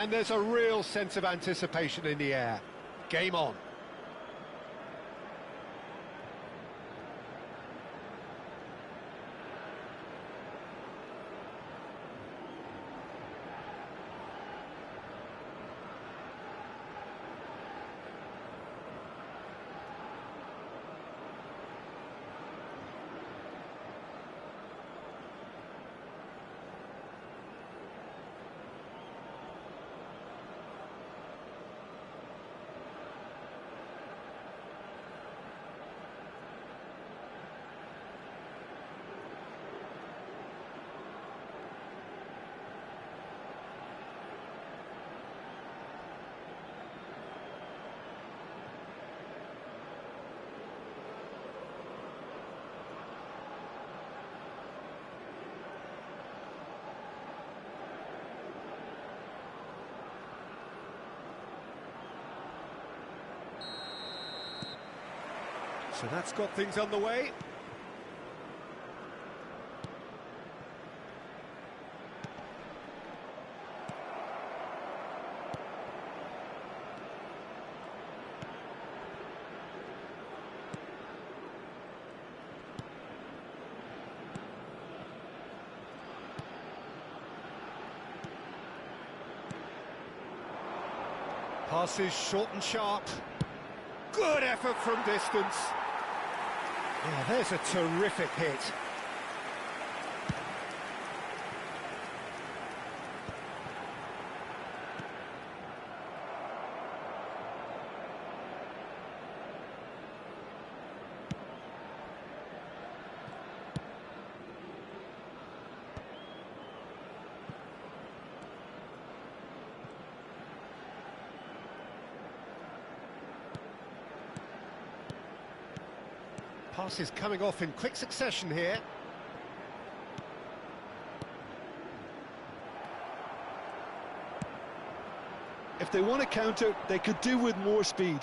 And there's a real sense of anticipation in the air. Game on. So that's got things on the way. Passes short and sharp. Good effort from distance. Yeah, there's a terrific hit. Passes coming off in quick succession here. If they want to counter, they could do with more speed.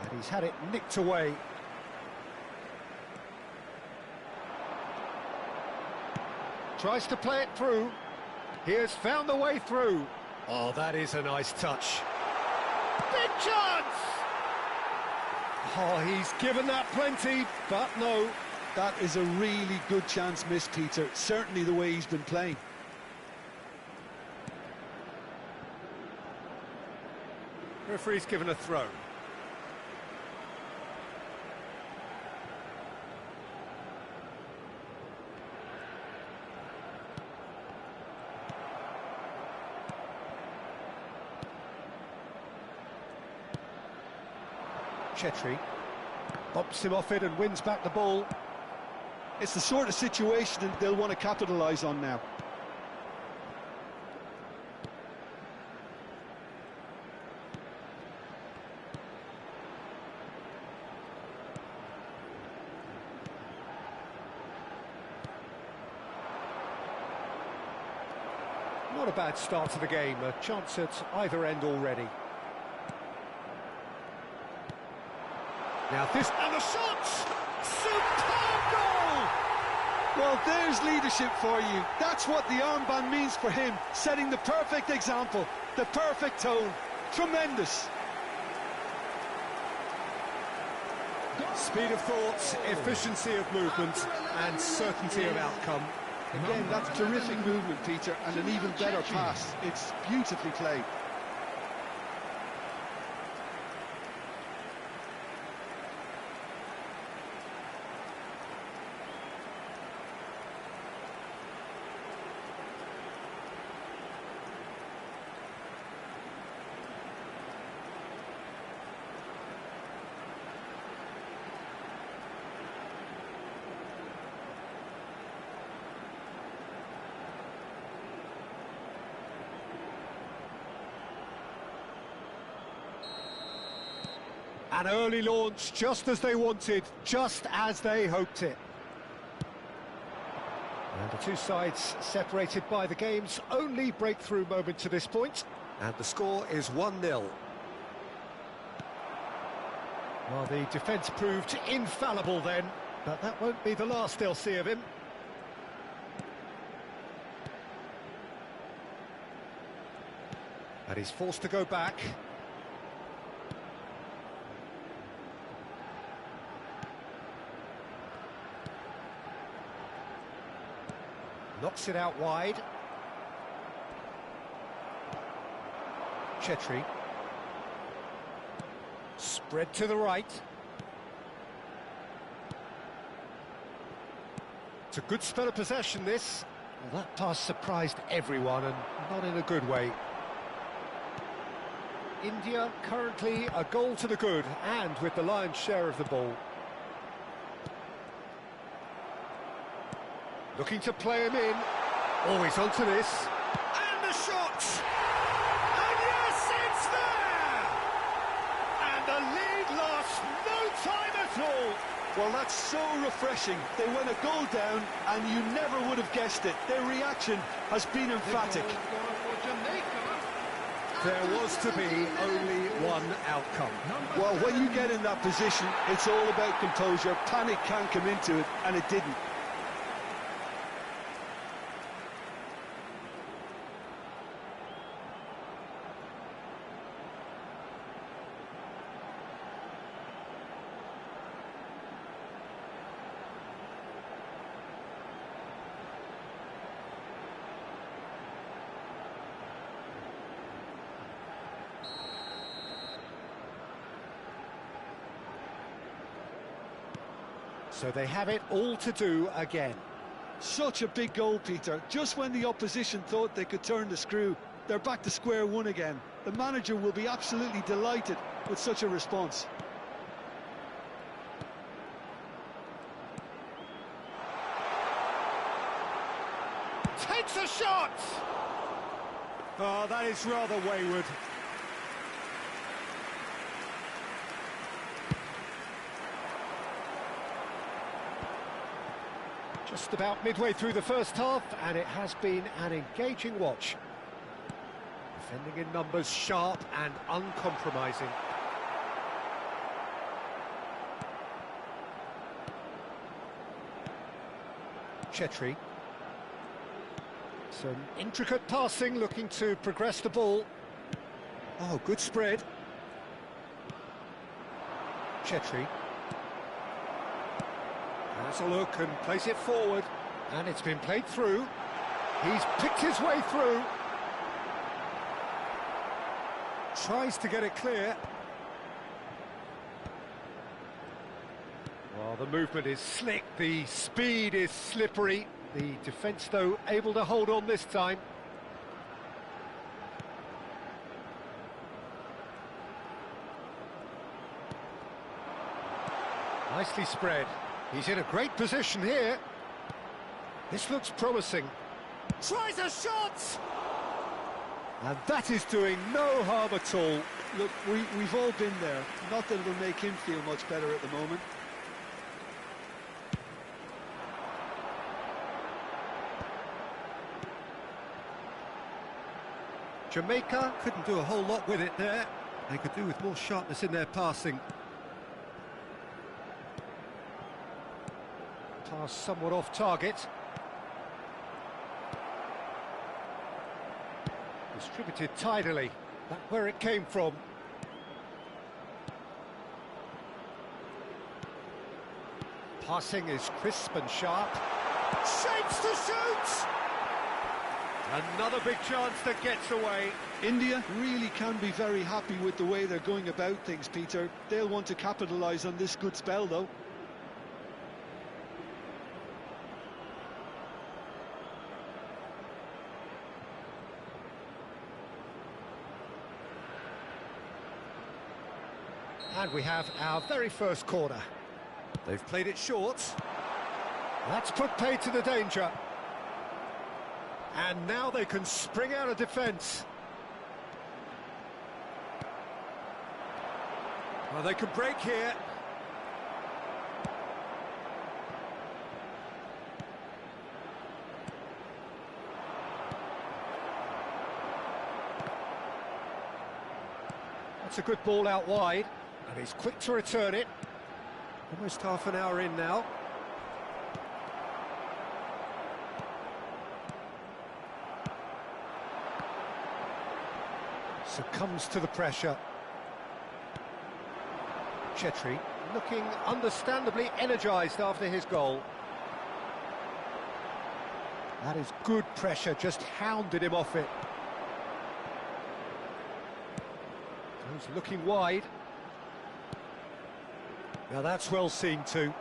And he's had it nicked away. Tries to play it through. He has found the way through. Oh, that is a nice touch. Big chance! Oh, he's given that plenty, but no. That is a really good chance missed, Peter. Certainly the way he's been playing. Referee's given a throw. Chetri bumps him off it and wins back the ball. It's the sort of situation that they'll want to capitalise on now. Not a bad start to the game, a chance at either end already. Now this, and the shot! Superb goal! Well, there's leadership for you. That's what the armband means for him, setting the perfect example, the perfect tone. Tremendous. Speed of thought, efficiency of movement, and certainty of outcome. Again, that's terrific movement, Peter, and an even better pass. It's beautifully played. An early launch, just as they wanted, just as they hoped it. And the two sides separated by the game's only breakthrough moment to this point. And the score is 1-0. Well, the defence proved infallible then, but that won't be the last they'll see of him. And he's forced to go back. Knocks it out wide. Chetri. Spread to the right. It's a good spell of possession, this. Well, that pass surprised everyone, and not in a good way. India currently a goal to the good, and with the lion's share of the ball. Looking to play him in. Always onto this. And the shot! And yes, it's there! And the lead lost no time at all. Well, that's so refreshing. They went a goal down, and you never would have guessed it. Their reaction has been emphatic. There was to be only one outcome. Well, when you get in that position, it's all about composure. Panic can't come into it, and it didn't. So they have it all to do again. Such a big goal, Peter. Just when the opposition thought they could turn the screw, they're back to square one again. The manager will be absolutely delighted with such a response. Takes a shot! Oh, that is rather wayward. Just about midway through the first half, and it has been an engaging watch. Defending in numbers, sharp and uncompromising. Chetri. Some intricate passing, looking to progress the ball. Oh, good spread. Chetri. Has a look and plays it forward, and it's been played through. He's picked his way through. Tries to get it clear. Well, the movement is slick, the speed is slippery. The defence, though, able to hold on this time. Nicely spread. He's in a great position here. This looks promising. Tries a shot! And that is doing no harm at all. Look, we've all been there. Not that it'll make him feel much better at the moment. Jamaica couldn't do a whole lot with it there. They could do with more sharpness in their passing. Pass somewhat off target. Distributed tidily. That's where it came from. Passing is crisp and sharp. Shapes to shoot! Another big chance that gets away. India really can be very happy with the way they're going about things, Peter. They'll want to capitalise on this good spell, though. And we have our very first corner. They've played it short. That's put paid to the danger. And now they can spring out of defence. Well, they can break here. That's a good ball out wide. And And he's quick to return it. Almost half an hour in now. Succumbs to the pressure. Chetri looking understandably energised after his goal. That is good pressure, just hounded him off it. He's looking wide. Now that's well seen too.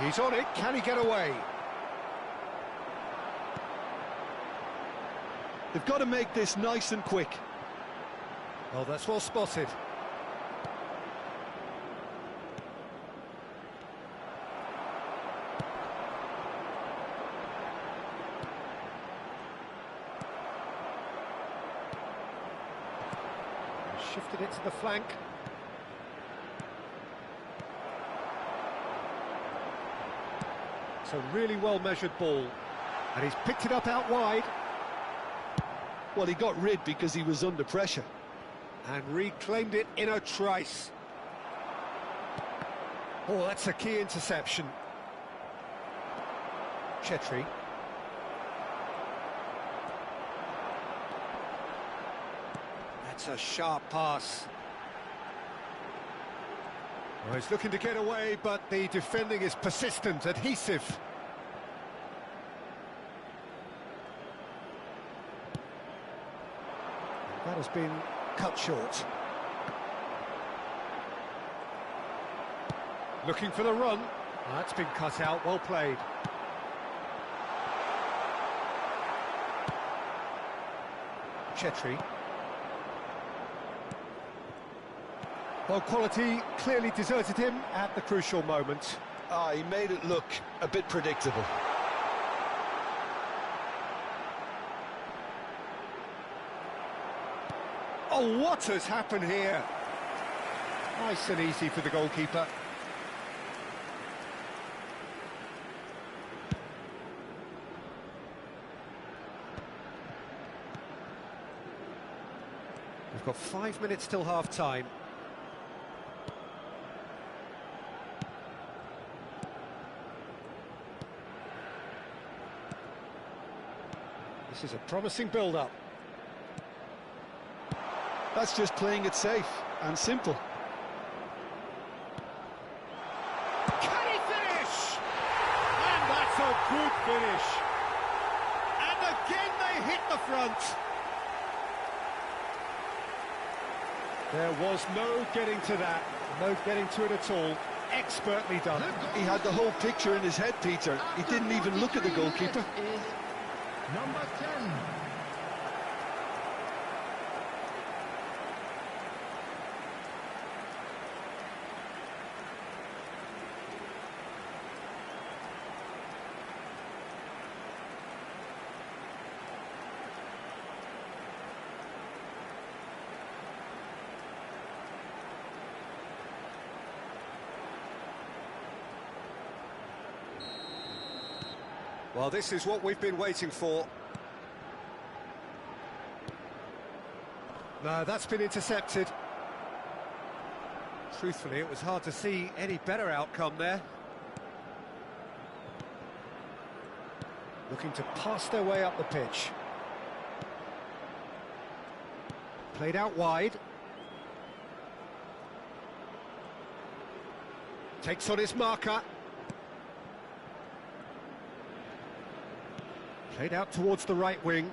He's on it, can he get away? They've got to make this nice and quick. Oh, that's well spotted. Shifted it to the flank. It's a really well-measured ball. And he's picked it up out wide. Well, he got rid because he was under pressure. And reclaimed it in a trice. Oh, that's a key interception. Chetri. That's a sharp pass. Well, he's looking to get away, but the defending is persistent, adhesive. That has been cut short. Looking for the run. That's been cut out, well played. Chetri. Well, quality clearly deserted him at the crucial moment. He made it look a bit predictable. Oh, what has happened here? Nice and easy for the goalkeeper. We've got 5 minutes till half-time. This is a promising build-up. That's just playing it safe and simple. Can he finish? And that's a good finish. And again they hit the front. There was no getting to that, no getting to it at all. Expertly done. He had the whole picture in his head, Peter. He didn't even look at the goalkeeper. Number 10. Well, this is what we've been waiting for. No, that's been intercepted. Truthfully, it was hard to see any better outcome there. Looking to pass their way up the pitch. Played out wide. Takes on his marker. Played out towards the right wing.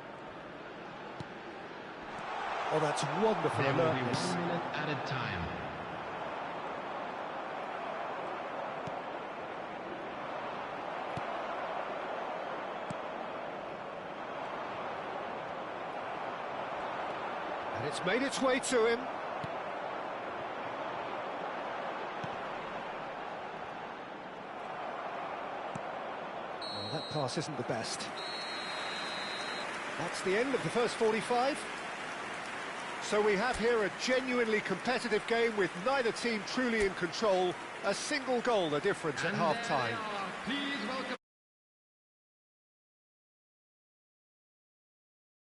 Oh, that's wonderful There will be alertness. 1 minute added time. And it's made its way to him. Well, that pass isn't the best. That's the end of the first 45. So we have here a genuinely competitive game with neither team truly in control. A single goal the difference at half-time. Please welcome.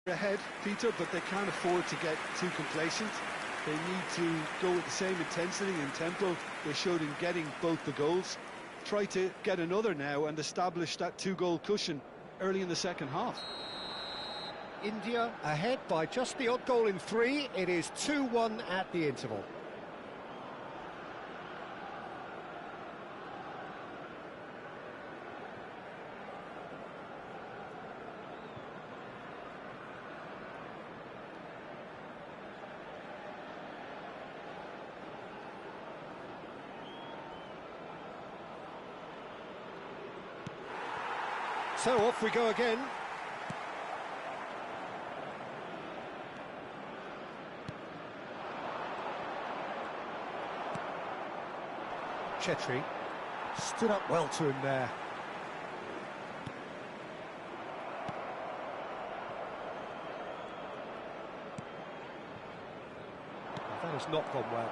Ahead, Peter, but they can't afford to get too complacent. They need to go with the same intensity and tempo they showed in getting both the goals. Try to get another now and establish that two-goal cushion early in the second half. India ahead by just the odd goal in 3. It is 2-1 at the interval. So off we go again. Chetri stood up well to him there. That has not gone well.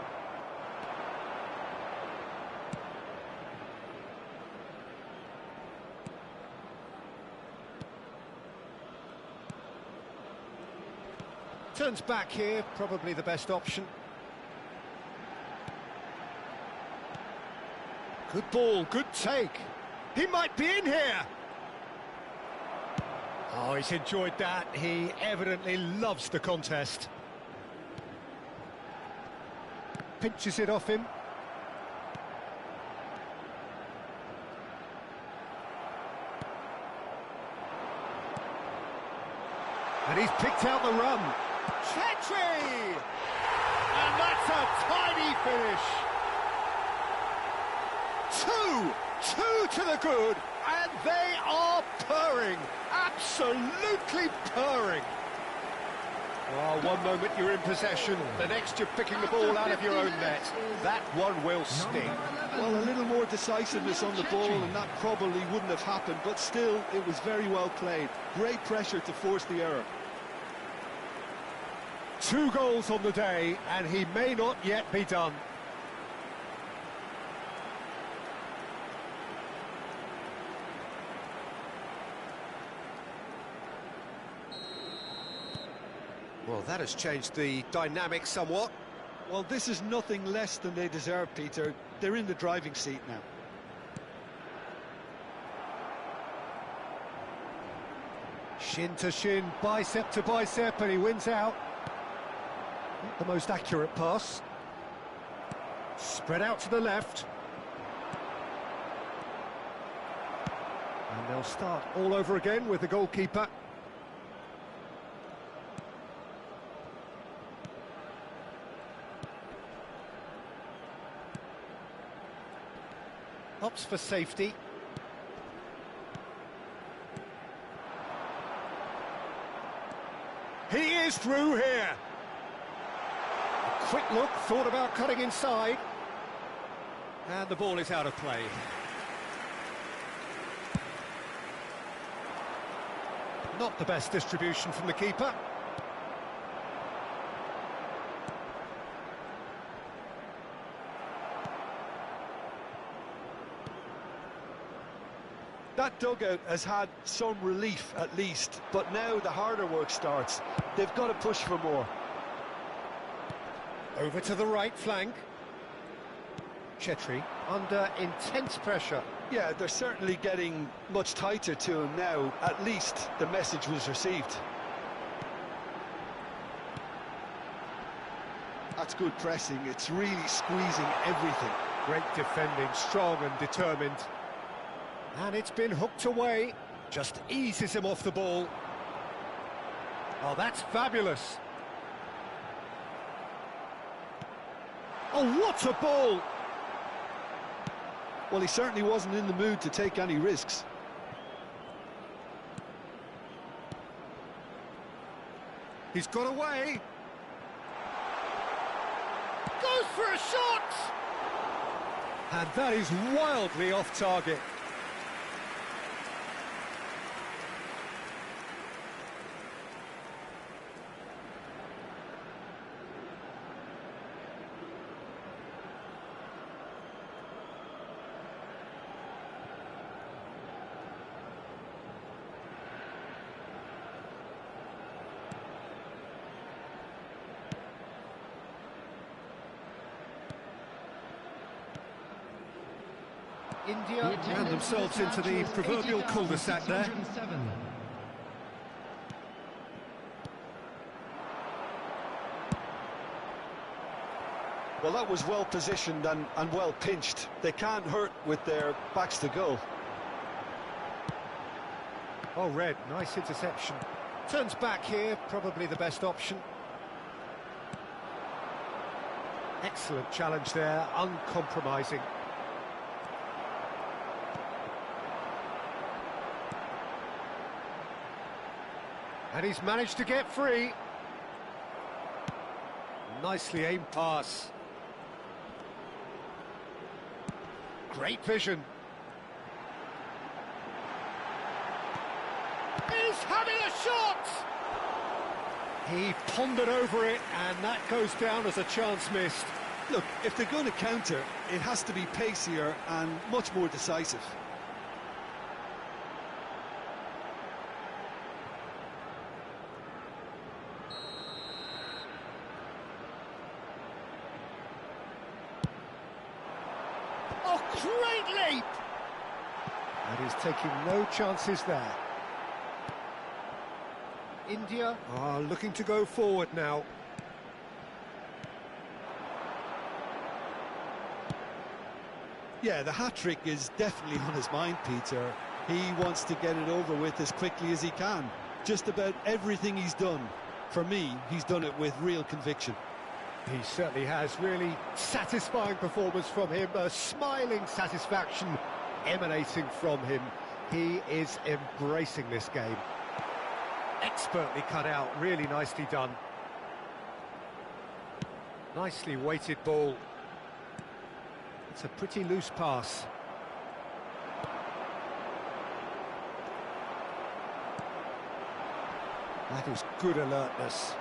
Turns back here, probably the best option. Good ball, good take. He might be in here. Oh, he's enjoyed that. He evidently loves the contest. Pinches it off him. And he's picked out the run. Chetri! And that's a tiny finish. Two to the good, and they are purring, absolutely purring. Well, one moment you're in possession, the next you're picking the ball out of your own net. That one will sting. Well, a little more decisiveness on the ball, and that probably wouldn't have happened, but still, it was very well played. Great pressure to force the error. 2 goals on the day, and he may not yet be done. Well, that has changed the dynamic somewhat. Well, this is nothing less than they deserve, Peter. They're in the driving seat now. Shin to shin, bicep to bicep, and he wins out. Not the most accurate pass. Spread out to the left. And they'll start all over again with the goalkeeper. Opts for safety. He is through here. A quick look, thought about cutting inside. And the ball is out of play. Not the best distribution from the keeper. That dugout has had some relief at least, but now the harder work starts. They've got to push for more. Over to the right flank. Chetri under intense pressure. Yeah, they're certainly getting much tighter to him now. At least the message was received. That's good pressing. It's really squeezing everything. Great defending, strong and determined. And it's been hooked away. Just eases him off the ball. Oh, that's fabulous. Oh, what a ball! Well, he certainly wasn't in the mood to take any risks. He's got away. Goes for a shot! And that is wildly off target. India ran themselves into the proverbial cul-de-sac there. Well, that was well positioned and well pinched. They can't hurt with their backs to goal. Oh, Red, nice interception. Turns back here, probably the best option. Excellent challenge there, uncompromising. And he's managed to get free. Nicely aimed pass. Great vision. He's having a shot! He pondered over it, and that goes down as a chance missed. Look, if they're going to counter, it has to be pacier and much more decisive. Oh, great leap! And he's taking no chances there. India are looking to go forward now. Yeah, the hat-trick is definitely on his mind, Peter. He wants to get it over with as quickly as he can. Just about everything he's done, for me, he's done it with real conviction. He certainly has. Really satisfying performance from him. A smiling satisfaction emanating from him. He is embracing this game. Expertly cut out, really nicely done. Nicely weighted ball. It's a pretty loose pass. That is good alertness.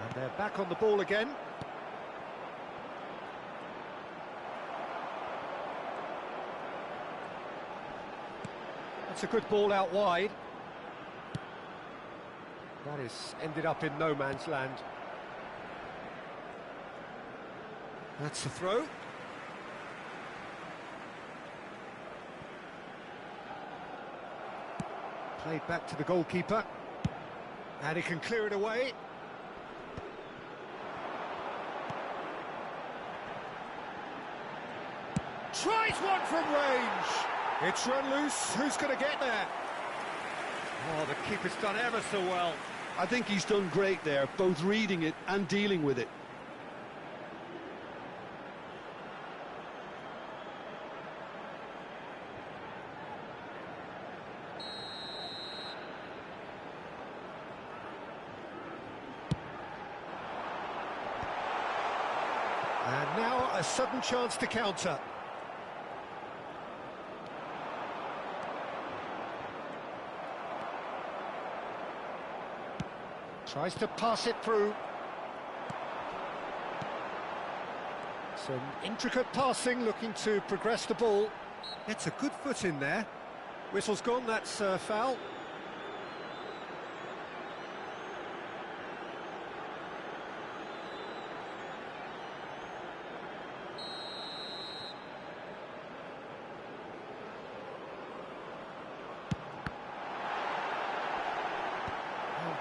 And they're back on the ball again. That's a good ball out wide. That is ended up in no man's land. That's the throw. Played back to the goalkeeper. And he can clear it away. Tries one from range. It's run loose. Who's going to get there? Oh, the keeper's done ever so well. I think he's done great there, both reading it and dealing with it. And now a sudden chance to counter. Tries to pass it through. Some intricate passing, looking to progress the ball. It's a good foot in there. Whistle's gone, that's foul.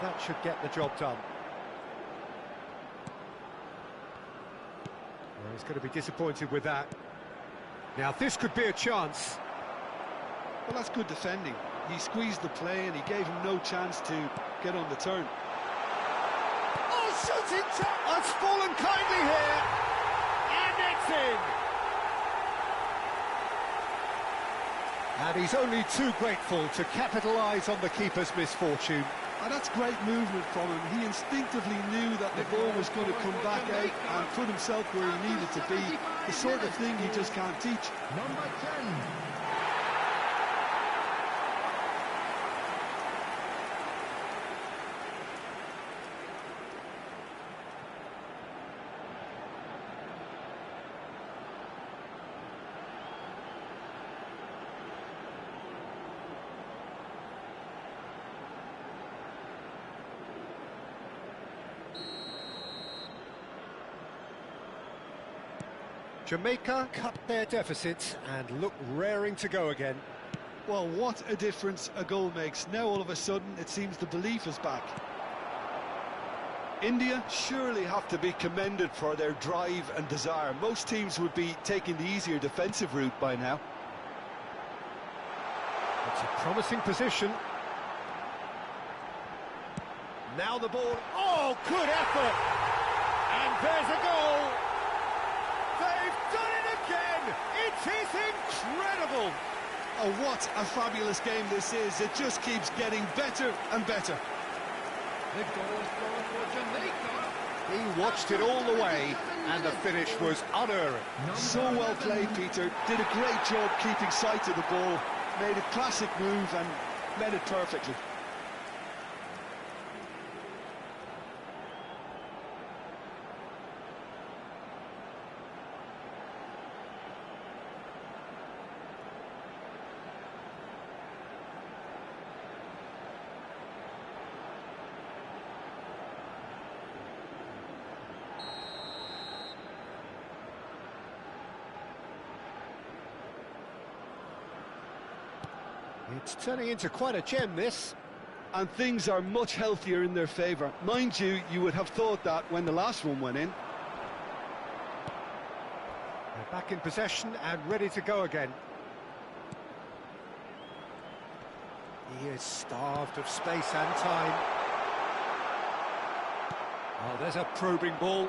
That should get the job done. Well, he's going to be disappointed with that. Now, this could be a chance. Well, that's good defending. He squeezed the play and he gave him no chance to get on the turn. Oh, shooting chance! That's fallen kindly here. And it's in. And he's only too grateful to capitalise on the keeper's misfortune. And that's great movement from him. He instinctively knew that the ball was going to come back out and put himself where he needed to be. The sort of thing you just can't teach. Number 10. Jamaica cut their deficit and look raring to go again. Well, what a difference a goal makes. Now all of a sudden it seems the belief is back. India surely have to be commended for their drive and desire. Most teams would be taking the easier defensive route by now. It's a promising position. Now the ball. Oh, good effort! And there's a goal! They've done it again! It is incredible! Oh, what a fabulous game this is. It just keeps getting better and better. The goal scorer for Jamaica. He watched it all the way, and the finish was unerring. So well played, Peter. Did a great job keeping sight of the ball. Made a classic move and met it perfectly. It's turning into quite a gem, this. And things are much healthier in their favour. Mind you, you would have thought that when the last one went in. They're back in possession and ready to go again. He is starved of space and time. Oh, there's a probing ball.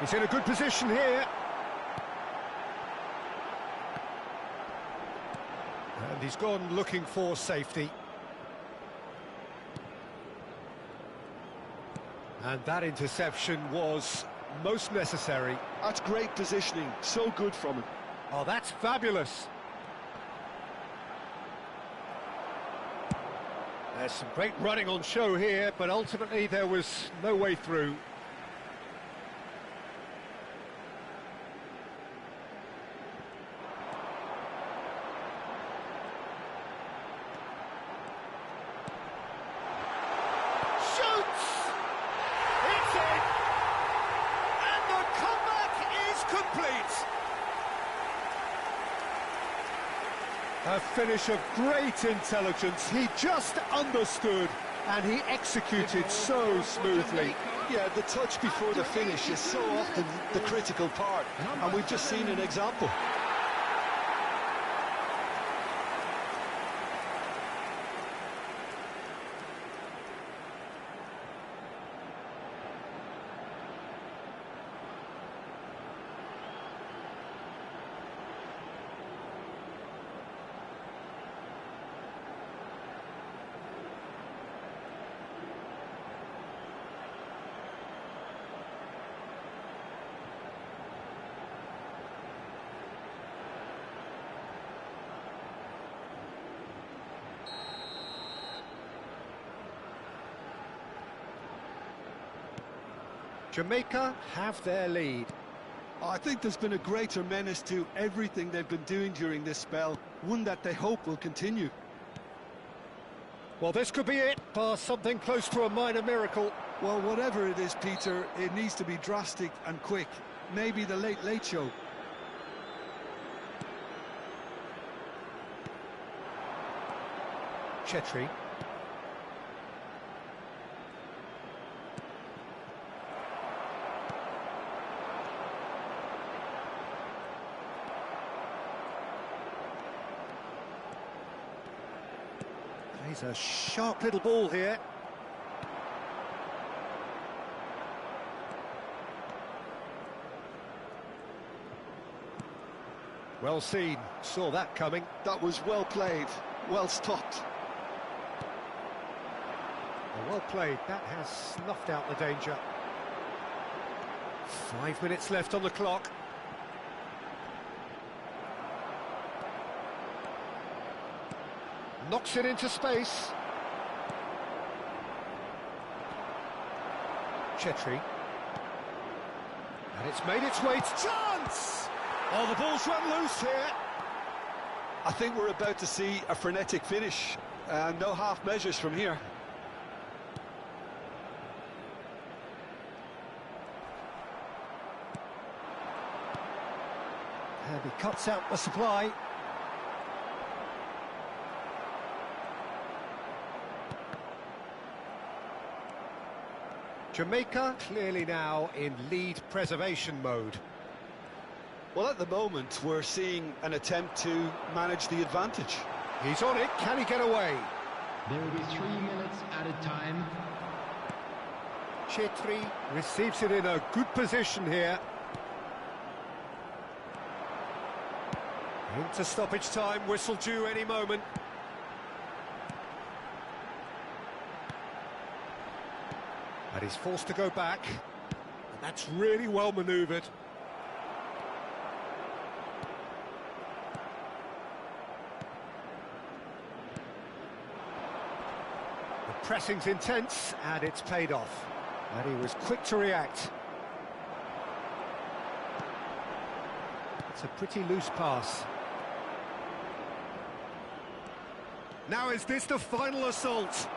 He's in a good position here. And he's gone looking for safety. And that interception was most necessary. That's great positioning, so good from him. Oh, that's fabulous. There's some great running on show here, but ultimately there was no way through. A finish of great intelligence. He just understood and he executed so smoothly. Yeah, the touch before the finish is so often the critical part, and we've just seen an example. Jamaica have their lead. I think there's been a greater menace to everything they've been doing during this spell, one that they hope will continue. Well, this could be it, or something close to a minor miracle. Well, whatever it is, Peter, it needs to be drastic and quick. Maybe the late show. Chetri. Plays a sharp little ball here. Well seen, saw that coming. That was well played, well stopped. Well played, that has snuffed out the danger. 5 minutes left on the clock. Knocks it into space. Chetri. And it's made its way to chance! Oh, the ball's run loose here. I think we're about to see a frenetic finish. No half measures from here. And he cuts out the supply. Jamaica clearly now in lead preservation mode. Well, at the moment, we're seeing an attempt to manage the advantage. He's on it, can he get away? There will be 3 minutes at a time. Chetri receives it in a good position here. Into stoppage time, whistle due any moment. And he's forced to go back. And that's really well manoeuvred. The pressing's intense, and it's paid off. And he was quick to react. It's a pretty loose pass. Now is this the final assault?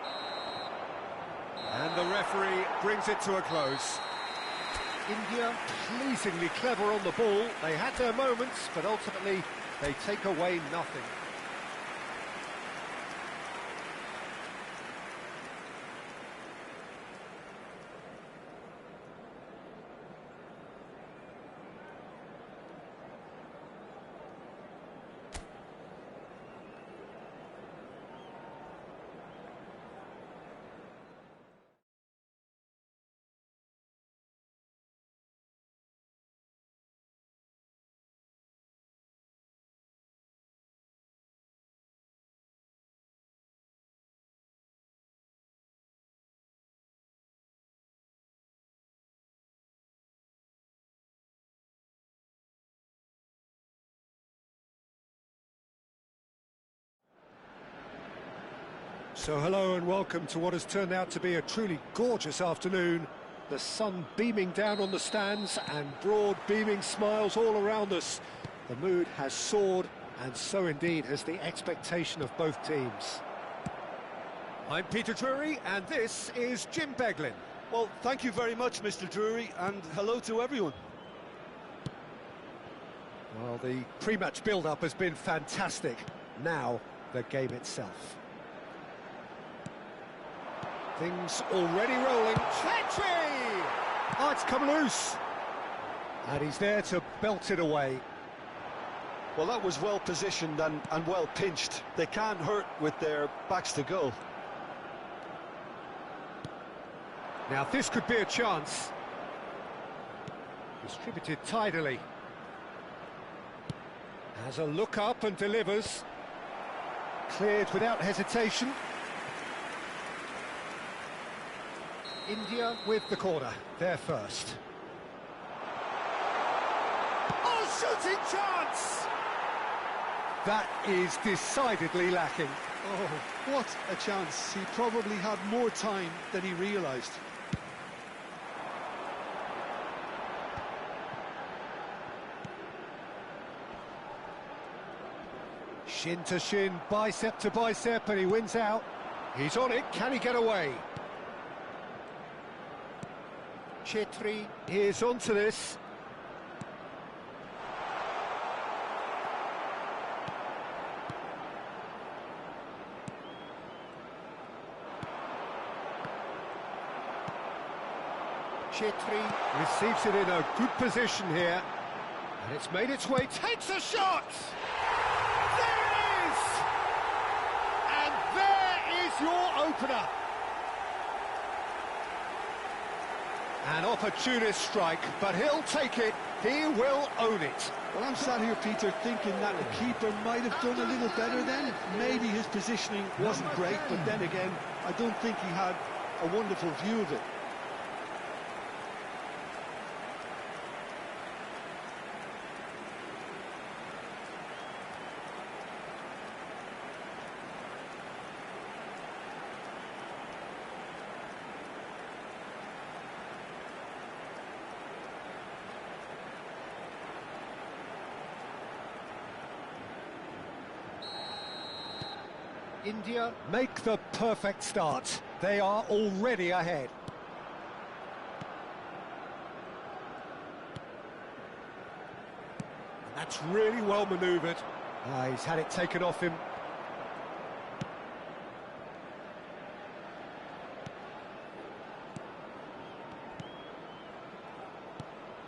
And the referee brings it to a close. India pleasingly clever on the ball. They had their moments, but ultimately they take away nothing. So hello and welcome to what has turned out to be a truly gorgeous afternoon. The sun beaming down on the stands and broad beaming smiles all around us. The mood has soared, and so indeed has the expectation of both teams. I'm Peter Drury and this is Jim Beglin. Well, thank you very much, Mr. Drury, and hello to everyone. Well, the pre-match build-up has been fantastic. Now, the game itself. Things already rolling. Chetri! Oh, it's come loose. And he's there to belt it away. Well, that was well positioned and well pinched. They can't hurt with their backs to goal. Now, this could be a chance. Distributed tidily. Has a look up and delivers. Cleared without hesitation. India with the corner, they're first. Oh, shooting chance! That is decidedly lacking. Oh, what a chance. He probably had more time than he realised. Shin to shin, bicep to bicep, and he wins out. He's on it, can he get away? Chetri is onto this. Chetri receives it in a good position here. And it's made its way, takes a shot! There it is! And there is your opener. An opportunist strike, but he'll take it, he will own it. Well, I'm sat here, Peter, thinking that the keeper might have done a little better then. Maybe his positioning wasn't great, but then again, I don't think he had a wonderful view of it. India make the perfect start. They are already ahead. And that's That's really well manoeuvred. He's had it taken off him.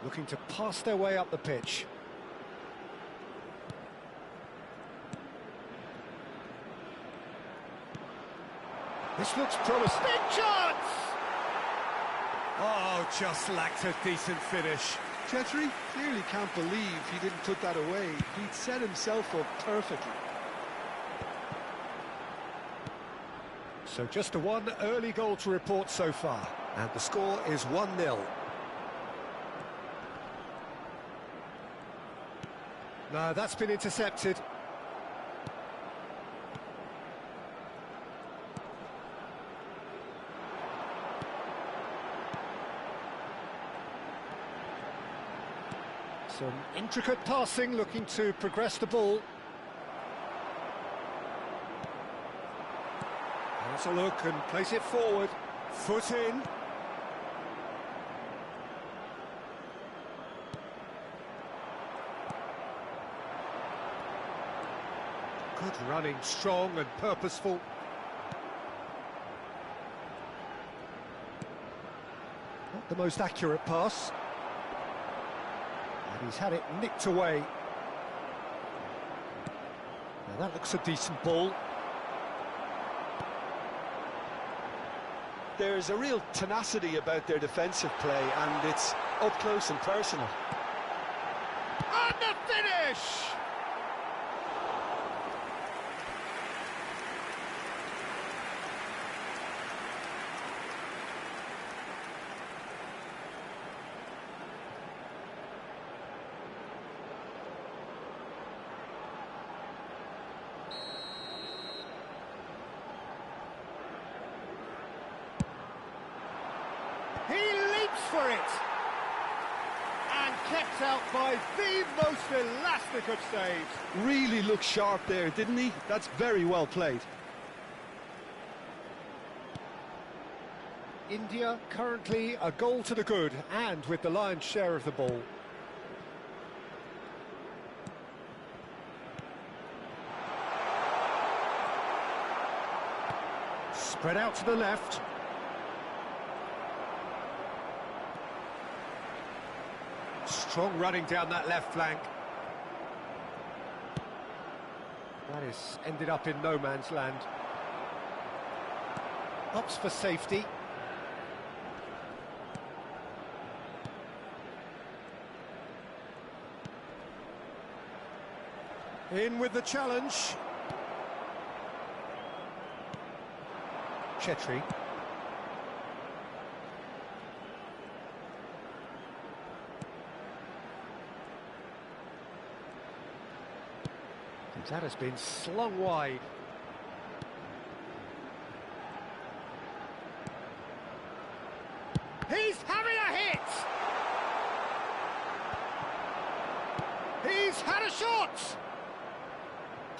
Looking to pass their way up the pitch. This looks promising. Big chance! Oh, just lacked a decent finish. Chetri clearly can't believe he didn't put that away. He'd set himself up perfectly. So just a one early goal to report so far. And the score is 1-0. No, that's been intercepted. Some intricate passing, looking to progress the ball. Has a look and plays it forward. Foot in. Good running, strong and purposeful. Not the most accurate pass. And he's had it nicked away. Now that looks a decent ball. There's a real tenacity about their defensive play, and it's up close and personal. And the finish! He leaps for it! And kept out by the most elastic of saves. Really looked sharp there, didn't he? That's very well played. India currently a goal to the good, and with the lion's share of the ball. Spread out to the left. Strong running down that left flank. That has ended up in no man's land. Opts for safety. In with the challenge. Chetri. That has been slung wide. He's having a hit! He's had a shot!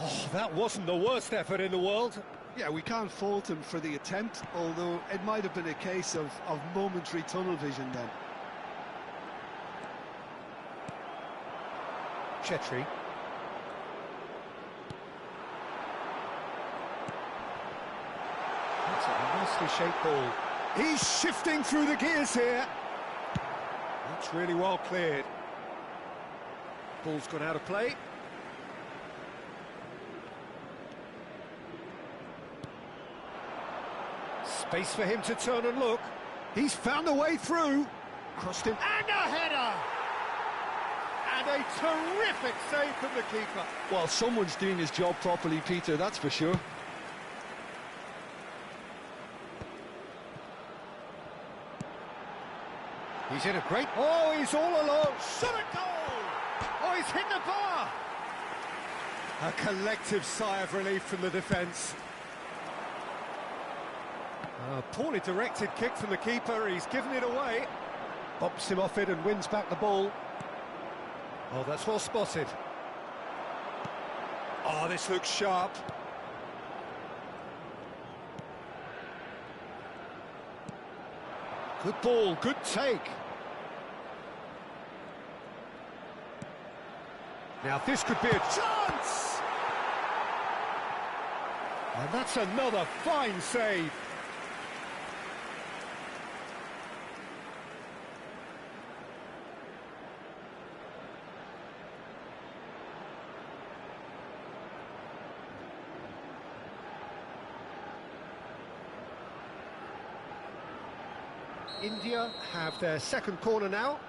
Oh, that wasn't the worst effort in the world. Yeah, we can't fault him for the attempt, although it might have been a case of momentary tunnel vision then. Chetri. That's a nicely shaped ball. He's shifting through the gears here. That's really well cleared. Ball's gone out of play. Space for him to turn and look. He's found a way through. Crossed him. And a header! And a terrific save from the keeper. Well, someone's doing his job properly, Peter, that's for sure. He's in a great... Oh, he's all alone. Shot a goal! Oh, he's hit the bar! A collective sigh of relief from the defence. A poorly directed kick from the keeper. He's given it away. Bops him off it and wins back the ball. Oh, that's well spotted. Oh, this looks sharp. Good ball, good take. Now this could be a chance! And that's another fine save. India have their second corner now.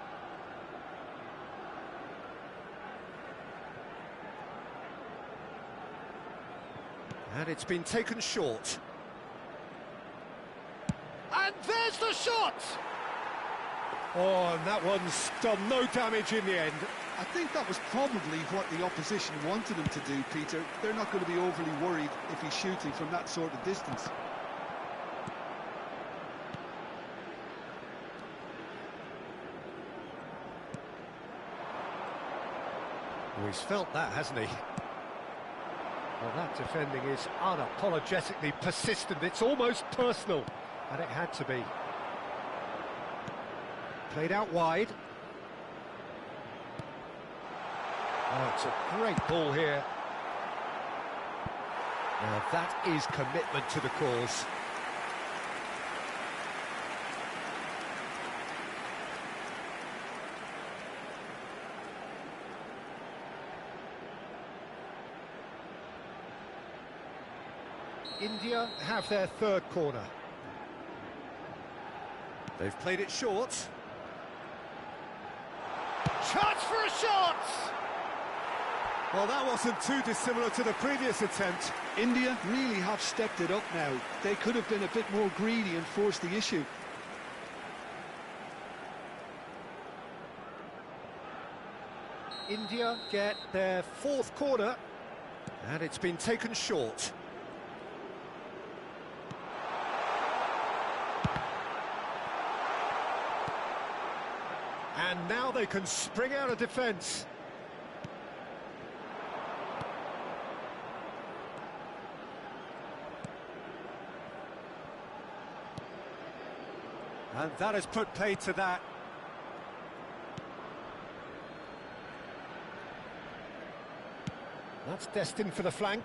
And it's been taken short. And there's the shot! Oh, and that one's done no damage in the end. I think that was probably what the opposition wanted him to do, Peter. They're not going to be overly worried if he's shooting from that sort of distance. Oh, he's felt that, hasn't he? Well, that defending is unapologetically persistent. It's almost personal, and it had to be. Played out wide. Oh, it's a great ball here. Now that is commitment to the cause. India have their third corner. They've played it short. Chance for a shot! Well, that wasn't too dissimilar to the previous attempt. India really have stepped it up now. They could have been a bit more greedy and forced the issue. India get their fourth corner, and it's been taken short. And now they can spring out of defence. And that has put paid to that. That's destined for the flank.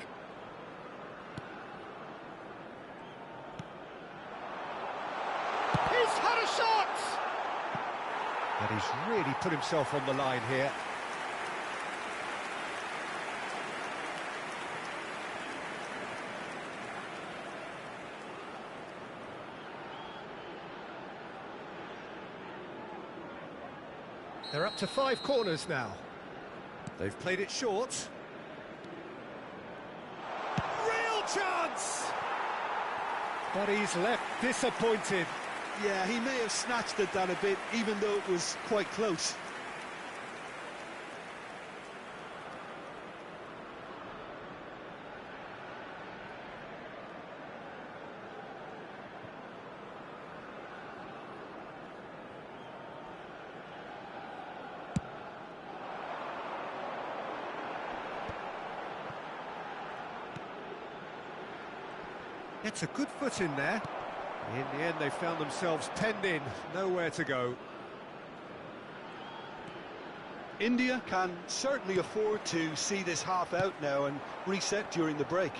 He's had a shot! And he's really put himself on the line here. They're up to 5 corners now. They've played it short. Real chance! But he's left disappointed. Yeah, he may have snatched it down a bit, even though it was quite close. Gets a good foot in there. In the end, they found themselves penned in, nowhere to go. India can certainly afford to see this half out now and reset during the break.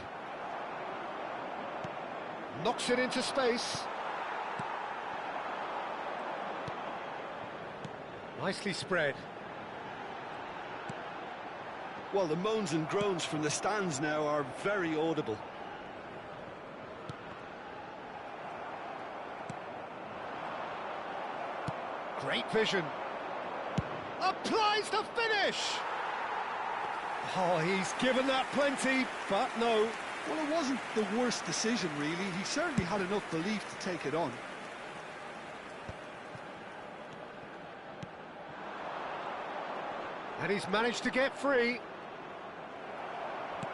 Knocks it into space. Nicely spread. Well, the moans and groans from the stands now are very audible. Great vision. Applies the finish! Oh, he's given that plenty, but no. Well, it wasn't the worst decision, really. He certainly had enough belief to take it on. And he's managed to get free.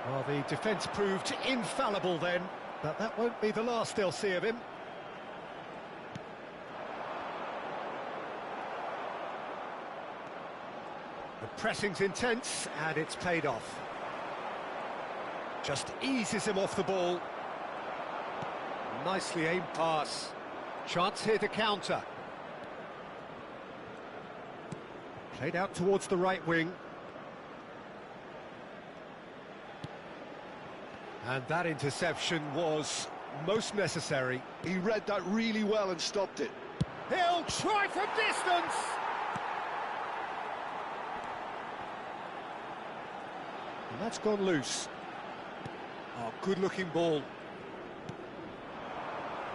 Well, the defence proved infallible then, but that won't be the last they'll see of him. The pressing's intense, and it's paid off. Just eases him off the ball. Nicely aimed pass. Chance here to counter. Played out towards the right wing. And that interception was most necessary. He read that really well and stopped it. He'll try from distance! And that's gone loose. Oh, good-looking ball.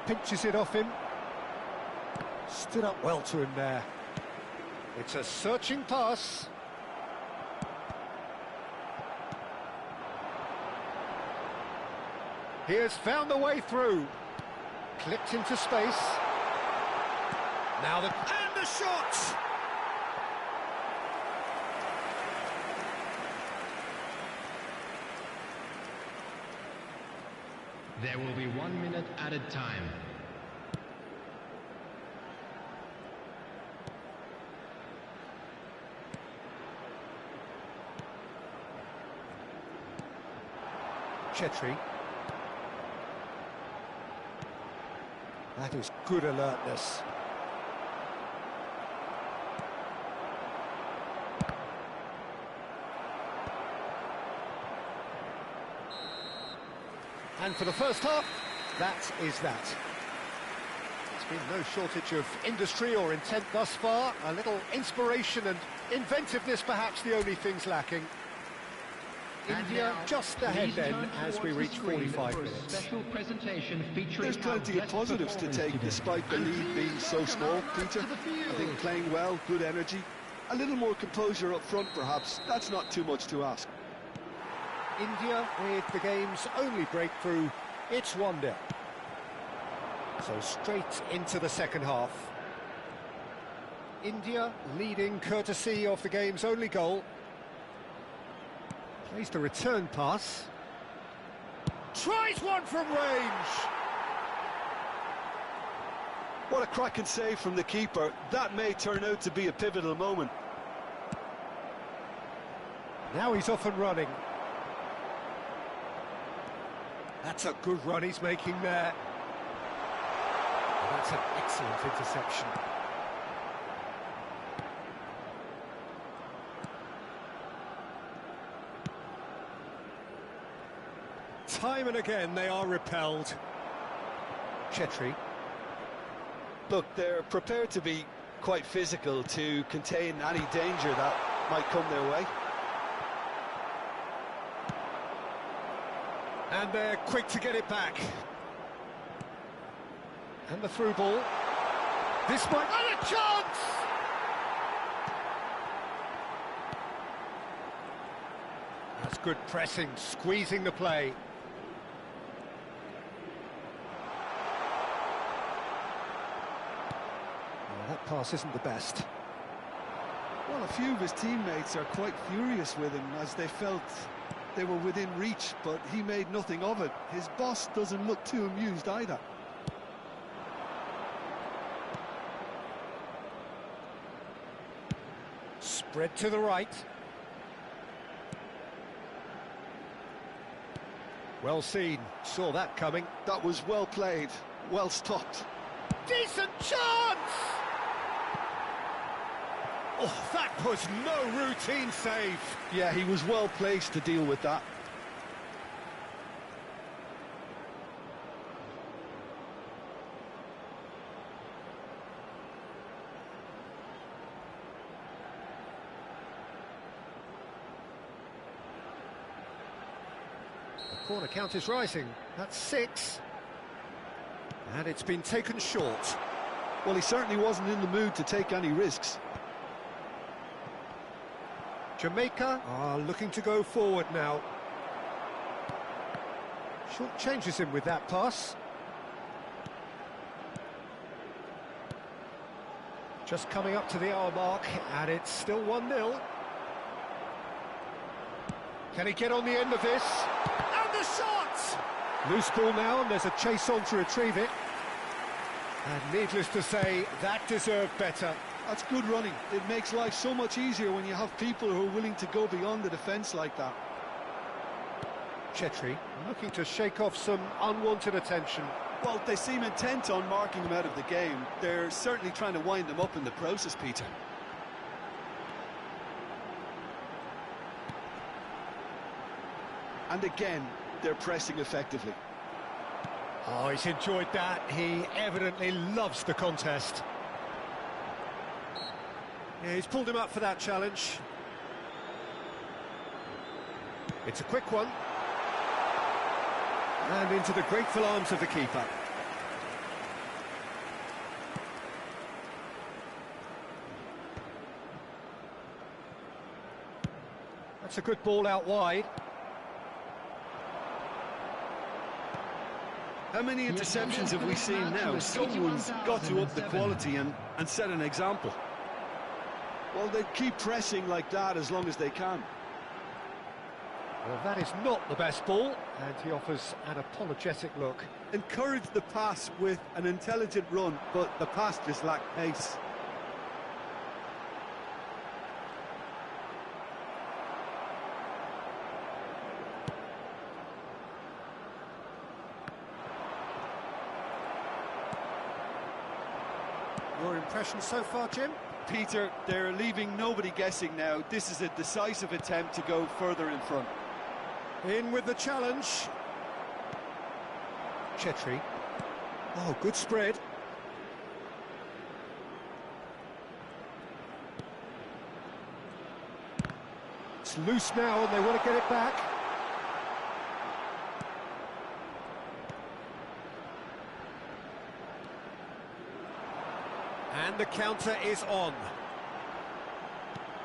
Pinches it off him. Stood up well to him there. It's a searching pass. He has found the way through. Clipped into space. Now the... And the shot! There will be 1 minute added time. Chetri. That is good alertness. And for the first half, that is that. There's been no shortage of industry or intent thus far. A little inspiration and inventiveness, perhaps the only things lacking. India just ahead then as we reach 45 minutes. Special presentation featuring There's plenty of positives to take despite the lead being so small, Peter. I think playing well, good energy. A little more composure up front perhaps, that's not too much to ask. India with the game's only breakthrough, it's 1-0. So straight into the second half. India leading courtesy of the game's only goal. Plays the return pass. Tries one from range! What a cracking save from the keeper. That may turn out to be a pivotal moment. Now he's off and running. That's a good run he's making there. That's an excellent interception. Time and again they are repelled. Chetri. Look, they're prepared to be quite physical to contain any danger that might come their way. And they're quick to get it back. And the through ball. This might... And a chance! That's good pressing, squeezing the play. Oh, that pass isn't the best. Well, a few of his teammates are quite furious with him as they felt they were within reach, but he made nothing of it. His boss doesn't look too amused either. Spread to the right. Well seen, saw that coming. That was well played, well stopped. Decent chance! Oh, that was no routine save. Yeah, he was well placed to deal with that. The corner count is rising. That's 6. And it's been taken short. Well, he certainly wasn't in the mood to take any risks. Jamaica are looking to go forward now. Short changes him with that pass. Just coming up to the hour mark, and it's still 1-0. Can he get on the end of this? And the shot! Loose ball now, and there's a chase on to retrieve it. And needless to say, that deserved better. That's good running. It makes life so much easier when you have people who are willing to go beyond the defence like that. Chetri looking to shake off some unwanted attention. Well, they seem intent on marking him out of the game. They're certainly trying to wind him up in the process, Peter. And again, their pressing effectively. Oh, he's enjoyed that. He evidently loves the contest. Yeah, he's pulled him up for that challenge. It's a quick one. And into the grateful arms of the keeper. That's a good ball out wide. How many interceptions have we seen now? Someone's got to up the quality and set an example. Well, they keep pressing like that as long as they can. Well, that is not the best ball, and he offers an apologetic look. Encourage the pass with an intelligent run, but the pass just lacked pace. Your impression so far, Jim? Peter, they're leaving nobody guessing now. This is a decisive attempt to go further in front. In with the challenge. Chetri. Oh, good spread. It's loose now and they want to get it back. And the counter is on.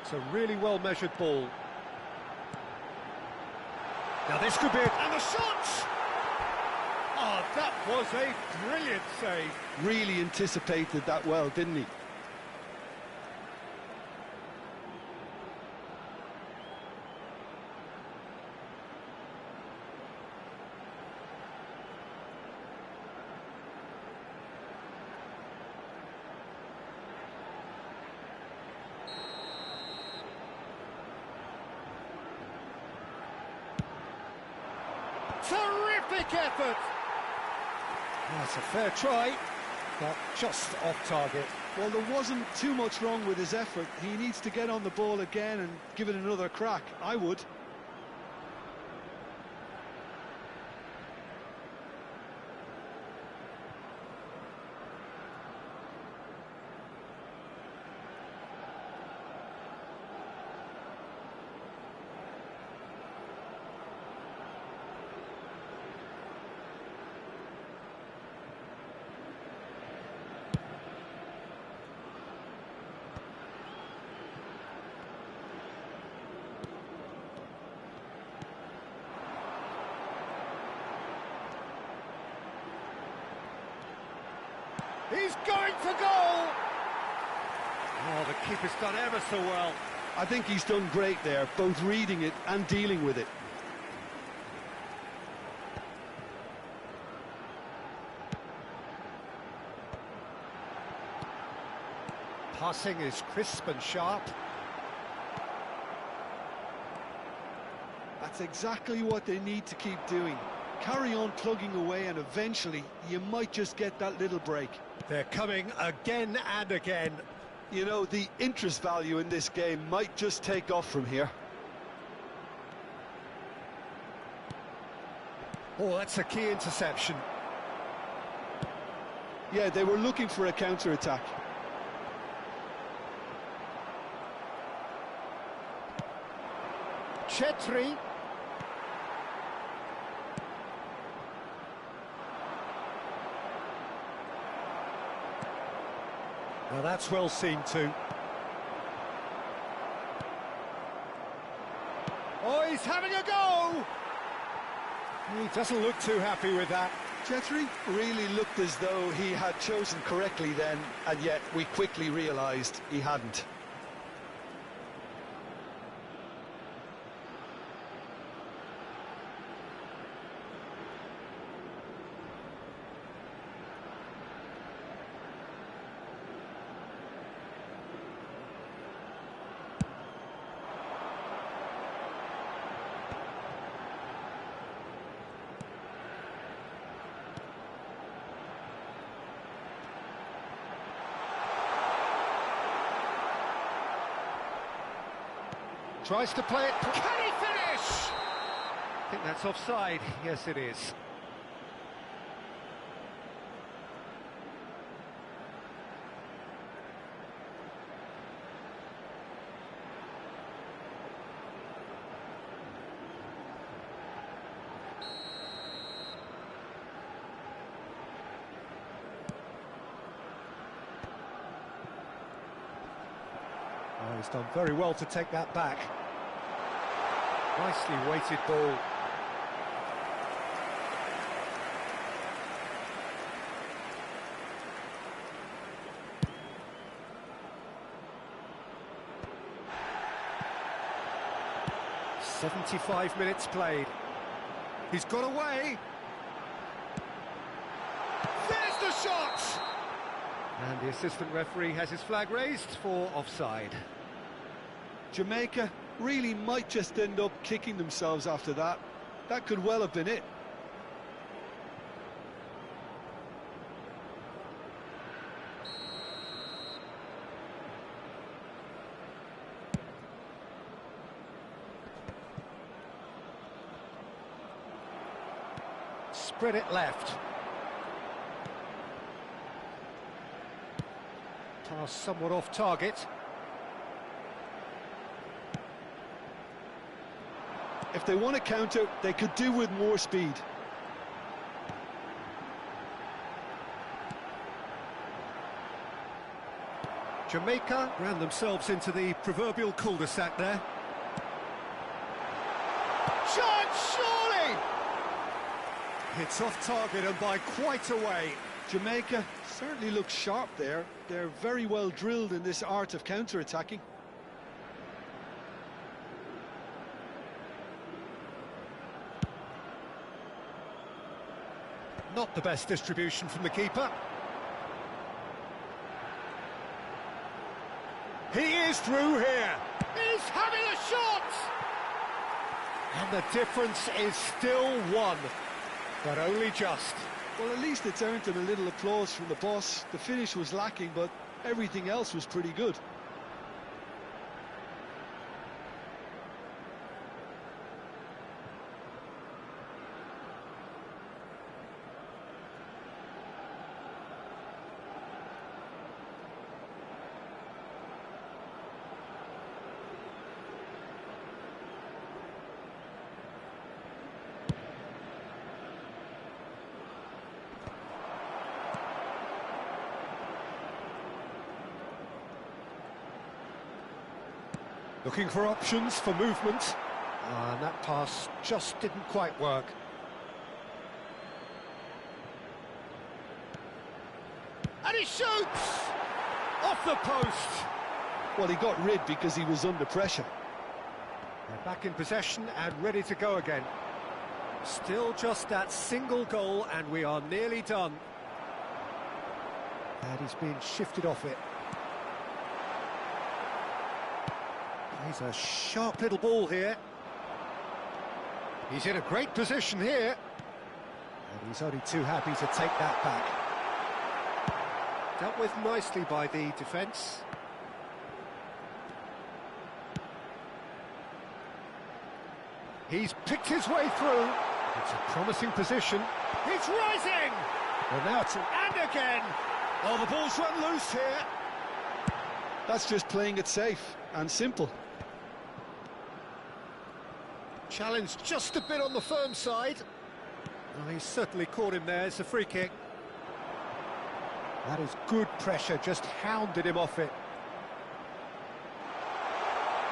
It's a really well-measured ball. Now this could be it. And the shot! Oh, that was a brilliant save. Really anticipated that well, didn't he? Terrific effort! That's a fair try, but just off target. Well, there wasn't too much wrong with his effort. He needs to get on the ball again and give it another crack. I would. He's going for goal! Oh, the keeper's done ever so well. I think he's done great there, both reading it and dealing with it. Passing is crisp and sharp. That's exactly what they need to keep doing. Carry on plugging away and eventually you might just get that little break. They're coming again and again. You know, the interest value in this game might just take off from here. Oh, that's a key interception. Yeah, they were looking for a counter-attack. Chetri. Now that's well seen too. Oh, he's having a go! He doesn't look too happy with that. Chetri really looked as though he had chosen correctly then, and yet we quickly realised he hadn't. Tries to play it. Can he finish? think that's offside. Yes, it is. Oh, he's done very well to take that back. Nicely weighted ball. "75 minutes played. He's got away. There's the shot! And the assistant referee has his flag raised for offside. Jamaica really might just end up kicking themselves after that. That could well have been it. Spread it left. Pass somewhat off target. If they want to counter, they could do with more speed. Jamaica ran themselves into the proverbial cul-de-sac there. Chance, surely! It's off target and by quite a way. Jamaica certainly looks sharp there. They're very well drilled in this art of counter-attacking. Not the best distribution from the keeper. He is through here. He's having a shot! And the difference is still one, but only just. Well, at least it's earned them a little applause from the boss. The finish was lacking, but everything else was pretty good. Looking for options for movement. And that pass just didn't quite work. And he shoots! Off the post! Well, he got rid because he was under pressure. They're back in possession and ready to go again. Still just that single goal and we are nearly done. And he's being shifted off it. He's a sharp little ball here. He's in a great position here. And he's only too happy to take that back. Dealt with nicely by the defence. He's picked his way through. It's a promising position. He's rising! Well, now it's and again! Oh, the ball's run loose here. That's just playing it safe and simple. Challenge just a bit on the firm side. Well, he's certainly caught him there. It's a free kick. That is good pressure, just hounded him off it.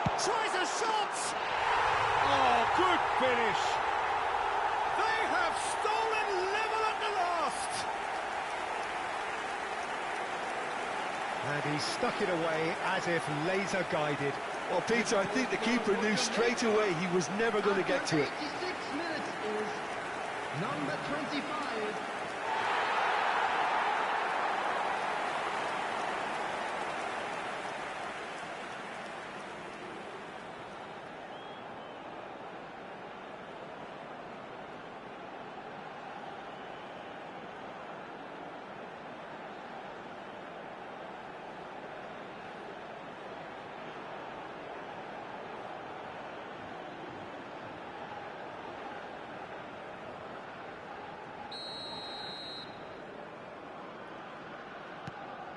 Tries a shot! Oh, good finish. They have stolen level at the last. And he stuck it away as if laser guided. Well, Peter, I think the keeper knew straight away he was never going to get to it. 86 minutes is number 25.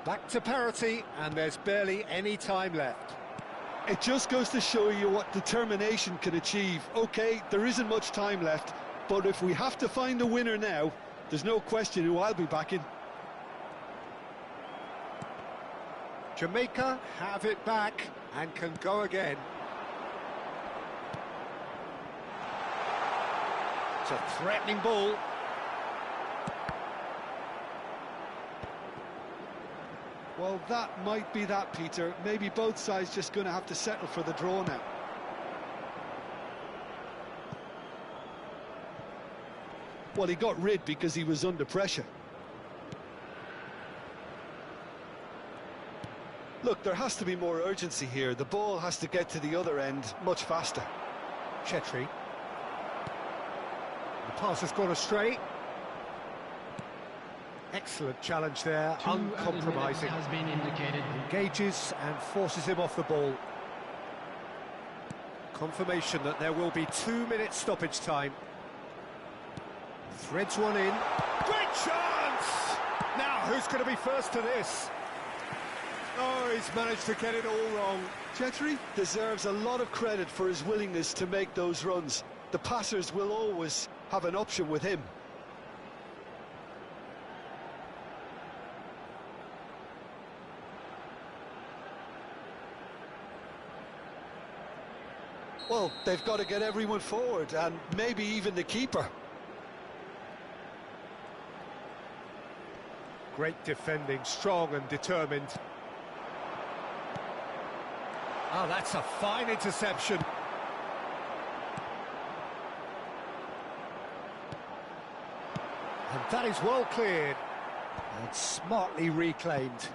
Back to parity, and there's barely any time left. It just goes to show you what determination can achieve. OK, there isn't much time left, but if we have to find a winner now, there's no question who I'll be backing. Jamaica have it back and can go again. It's a threatening ball. Well, that might be that, Peter. Maybe both sides just going to have to settle for the draw now. Well, he got rid because he was under pressure. Look, there has to be more urgency here. The ball has to get to the other end much faster. Chetri. The pass has gone astray. Excellent challenge there, uncompromising. Has been indicated. Engages and forces him off the ball. Confirmation that there will be 2 minutes stoppage time. Threads one in. Great chance! Now, who's going to be first to this? Oh, he's managed to get it all wrong. Chetri deserves a lot of credit for his willingness to make those runs. The passers will always have an option with him. Well, they've got to get everyone forward, and maybe even the keeper. Great defending, strong and determined. Oh, that's a fine interception. And that is well cleared and smartly reclaimed.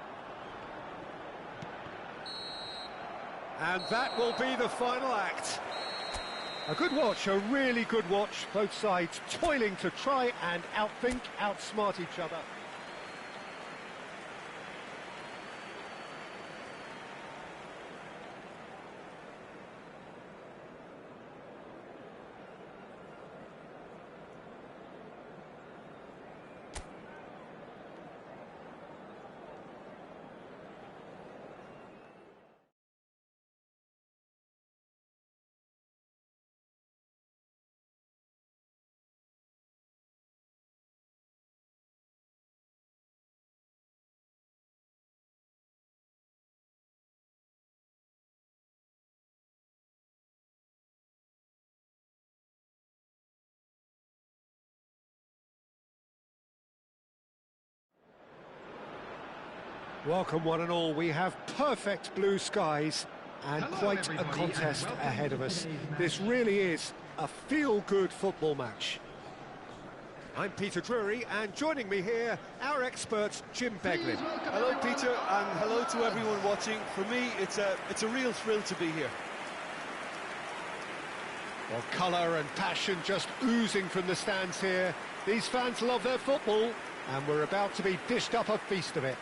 And that will be the final act. A good watch, a really good watch. Both sides toiling to try and outthink, outsmart each other. Welcome one and all, we have perfect blue skies and quite a contest ahead of us. This really is a feel-good football match. I'm Peter Drury, and joining me here, our expert Jim Beglin. Hello Peter, and hello to everyone watching. For me, it's a real thrill to be here. Well, colour and passion just oozing from the stands here. These fans love their football, and we're about to be dished up a feast of it.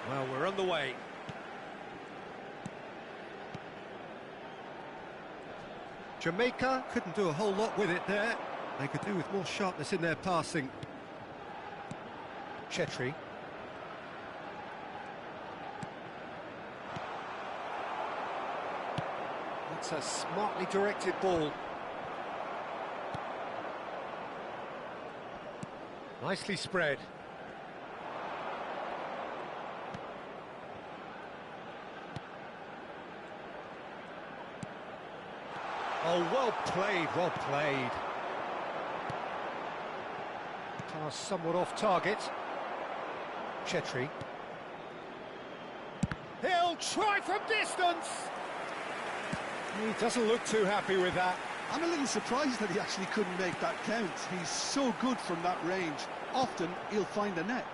Well, we're on the way. Jamaica couldn't do a whole lot with it there. They could do with more sharpness in their passing. Chetri. That's a smartly directed ball. Nicely spread. Oh, well played, well played. Pass somewhat off target. Chetri. He'll try from distance! He doesn't look too happy with that. I'm a little surprised that he actually couldn't make that count. He's so good from that range. Often he'll find the net.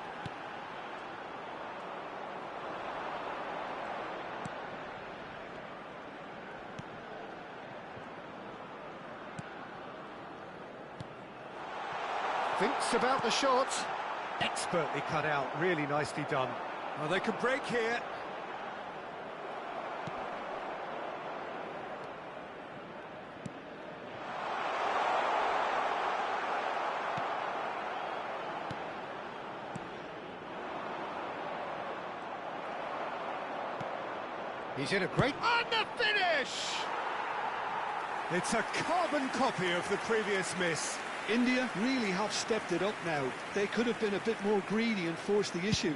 Thinks about the shot. Expertly cut out, really nicely done. Well, they could break here. He's in a great... And the finish! It's a carbon copy of the previous miss. India really have stepped it up now. They could have been a bit more greedy and forced the issue.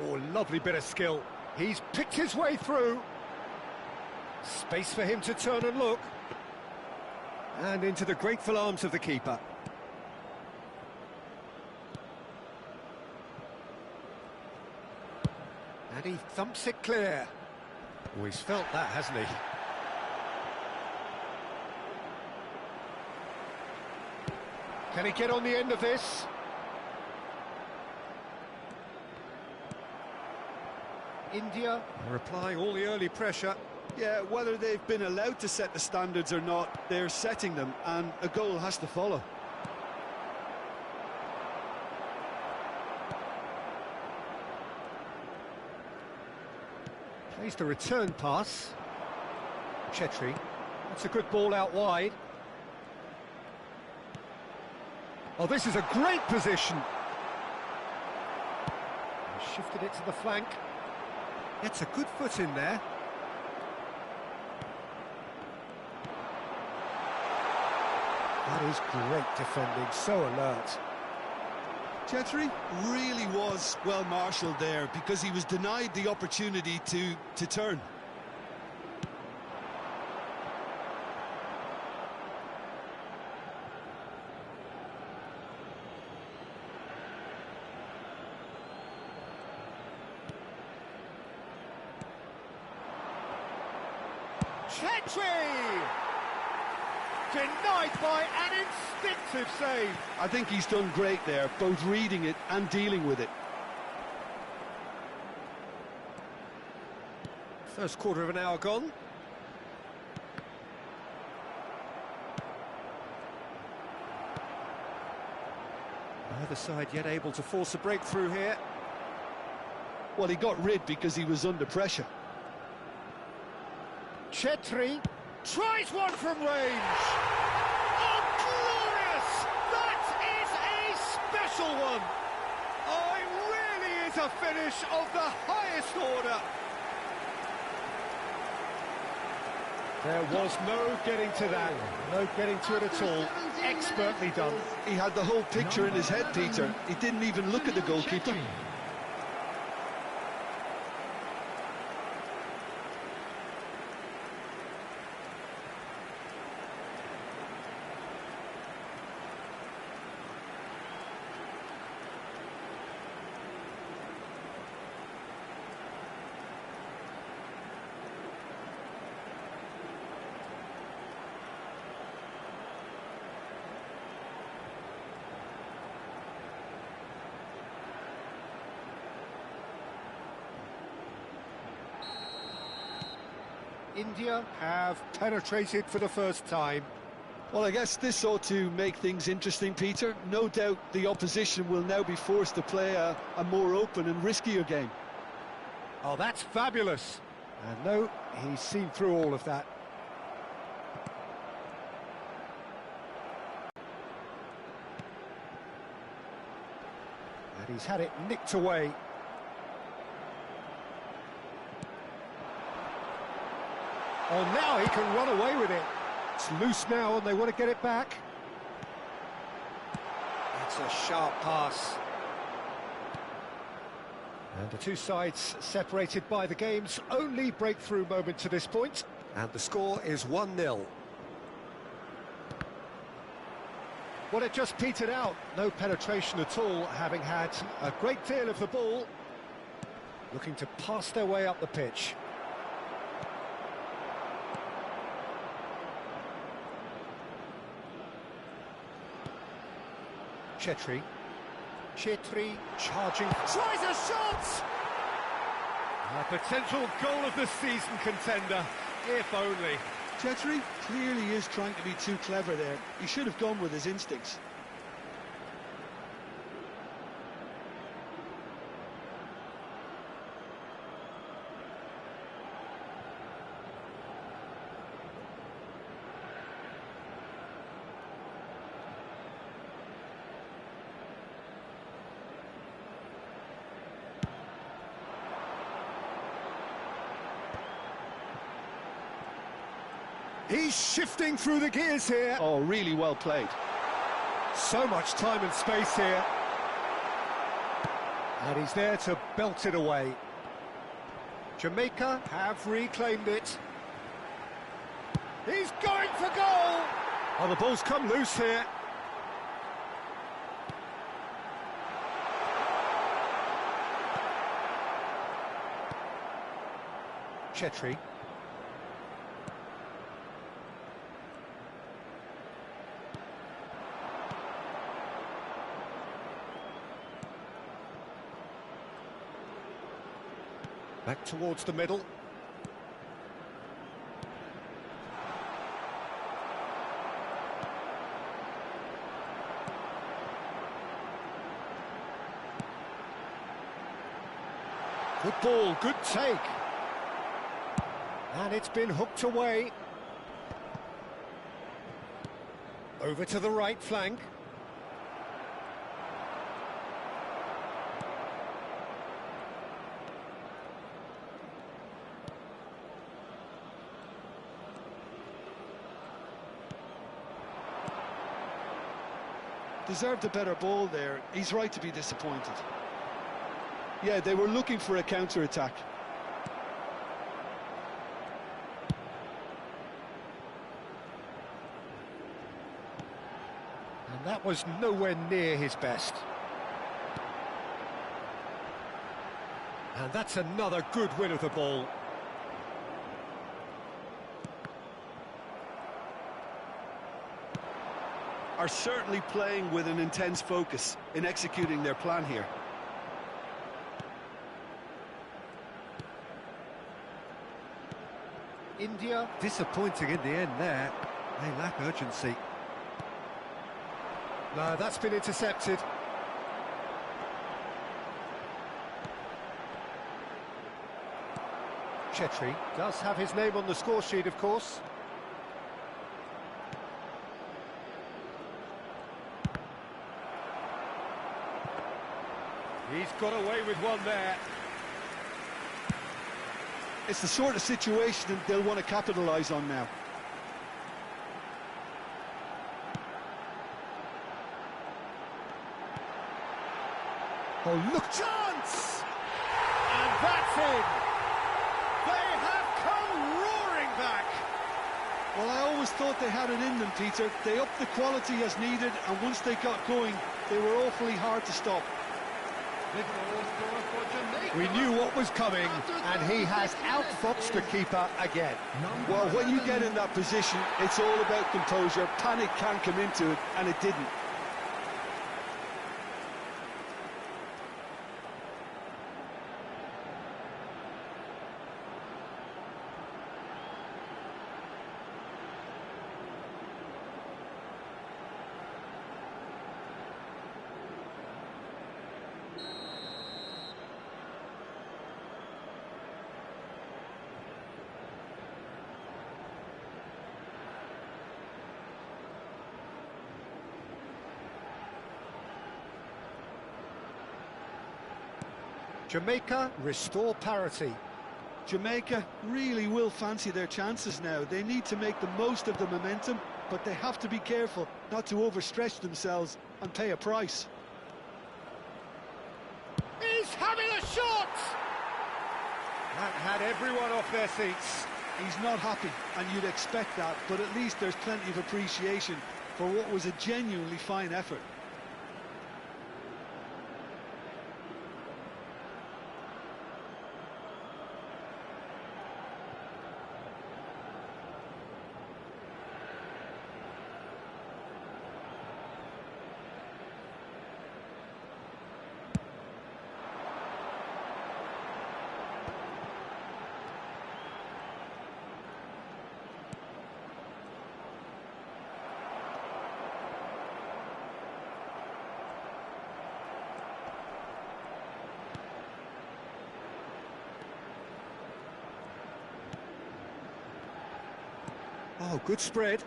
Oh, lovely bit of skill. He's picked his way through. Space for him to turn and look. And into the grateful arms of the keeper. And he thumps it clear. Oh, he's felt that, hasn't he? Can he get on the end of this? India are applying all the early pressure. Yeah, whether they've been allowed to set the standards or not, they're setting them, and a goal has to follow. Plays the return pass. Chetri. That's a good ball out wide. Oh, this is a great position. Shifted it to the flank. Gets a good foot in there. That is great defending, so alert. Chetri really was well marshalled there because he was denied the opportunity to turn. Chetri! Denied by an instinctive save. I think he's done great there, both reading it and dealing with it. First quarter of an hour gone. Neither side yet able to force a breakthrough here. Well, he got rid because he was under pressure. Chetri tries one from range. Oh, glorious! That is a special one. Oh, it really is a finish of the highest order. There was no getting to that, no getting to it at all. Expertly done. He had the whole picture in his head, Peter. He didn't even look at the goalkeeper. India have penetrated for the first time. Well, I guess this ought to make things interesting, Peter. No doubt the opposition will now be forced to play a more open and riskier game. Oh, that's fabulous. And no, he's seen through all of that. And he's had it nicked away. Oh, now he can run away with it. It's loose now and they want to get it back. It's a sharp pass. And the two sides separated by the game's only breakthrough moment to this point. And the score is 1-0. Well, it just petered out. No penetration at all, having had a great deal of the ball. Looking to pass their way up the pitch. Chetri charging, tries a shot! A potential goal of the season contender, if only. Chetri clearly is trying to be too clever there. He should have gone with his instincts. He's shifting through the gears here. Oh, really well played. So much time and space here. And he's there to belt it away. Jamaica have reclaimed it. He's going for goal! Oh, the ball's come loose here. Chetri. Back towards the middle. Good ball, good take. And it's been hooked away. Over to the right flank. Deserved a better ball there. He's right to be disappointed. Yeah, they were looking for a counter-attack. And that was nowhere near his best. And that's another good win of the ball. Are certainly playing with an intense focus in executing their plan here. India disappointing in the end there. They lack urgency. No, that's been intercepted. Chetri does have his name on the score sheet, of course. He's got away with one there. It's the sort of situation that they'll want to capitalise on now. Oh, look, chance! And that's in! They have come roaring back! Well, I always thought they had it in them, Peter. They upped the quality as needed, and once they got going, they were awfully hard to stop. Big goal scorer for Jamaica. We knew what was coming, and he has outfoxed the keeper again. Well, when you get in that position, it's all about composure. Panic can come into it, and it didn't. Jamaica restore parity. Jamaica really will fancy their chances now. They need to make the most of the momentum, but they have to be careful not to overstretch themselves and pay a price. He's having a shot! That had everyone off their seats. He's not happy, and you'd expect that, but at least there's plenty of appreciation for what was a genuinely fine effort. Oh, good spread.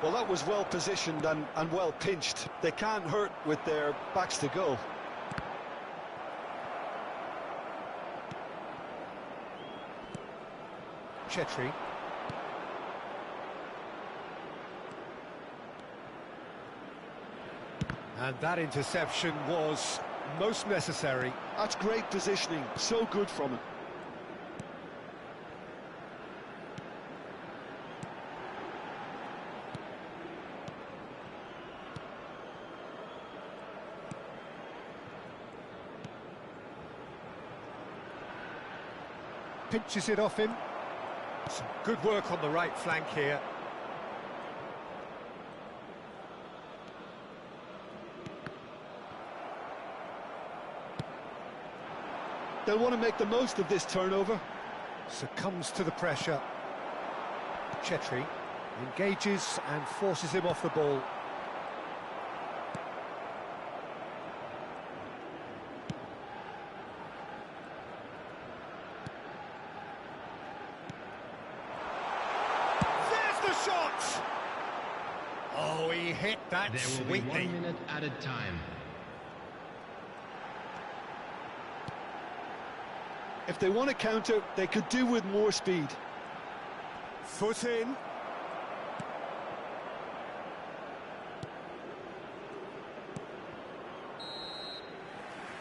Well, that was well positioned and well pinched. They can't hurt with their backs to goal. Chetri. And that interception was most necessary. That's great positioning, so good from him. Pinches it off him. Some good work on the right flank here. They'll want to make the most of this turnover. Succumbs to the pressure. Chetri engages and forces him off the ball. There's the shot! Oh, he hit that There will sweetly. be 1 minute added time. If they want to counter, they could do with more speed. Foot in.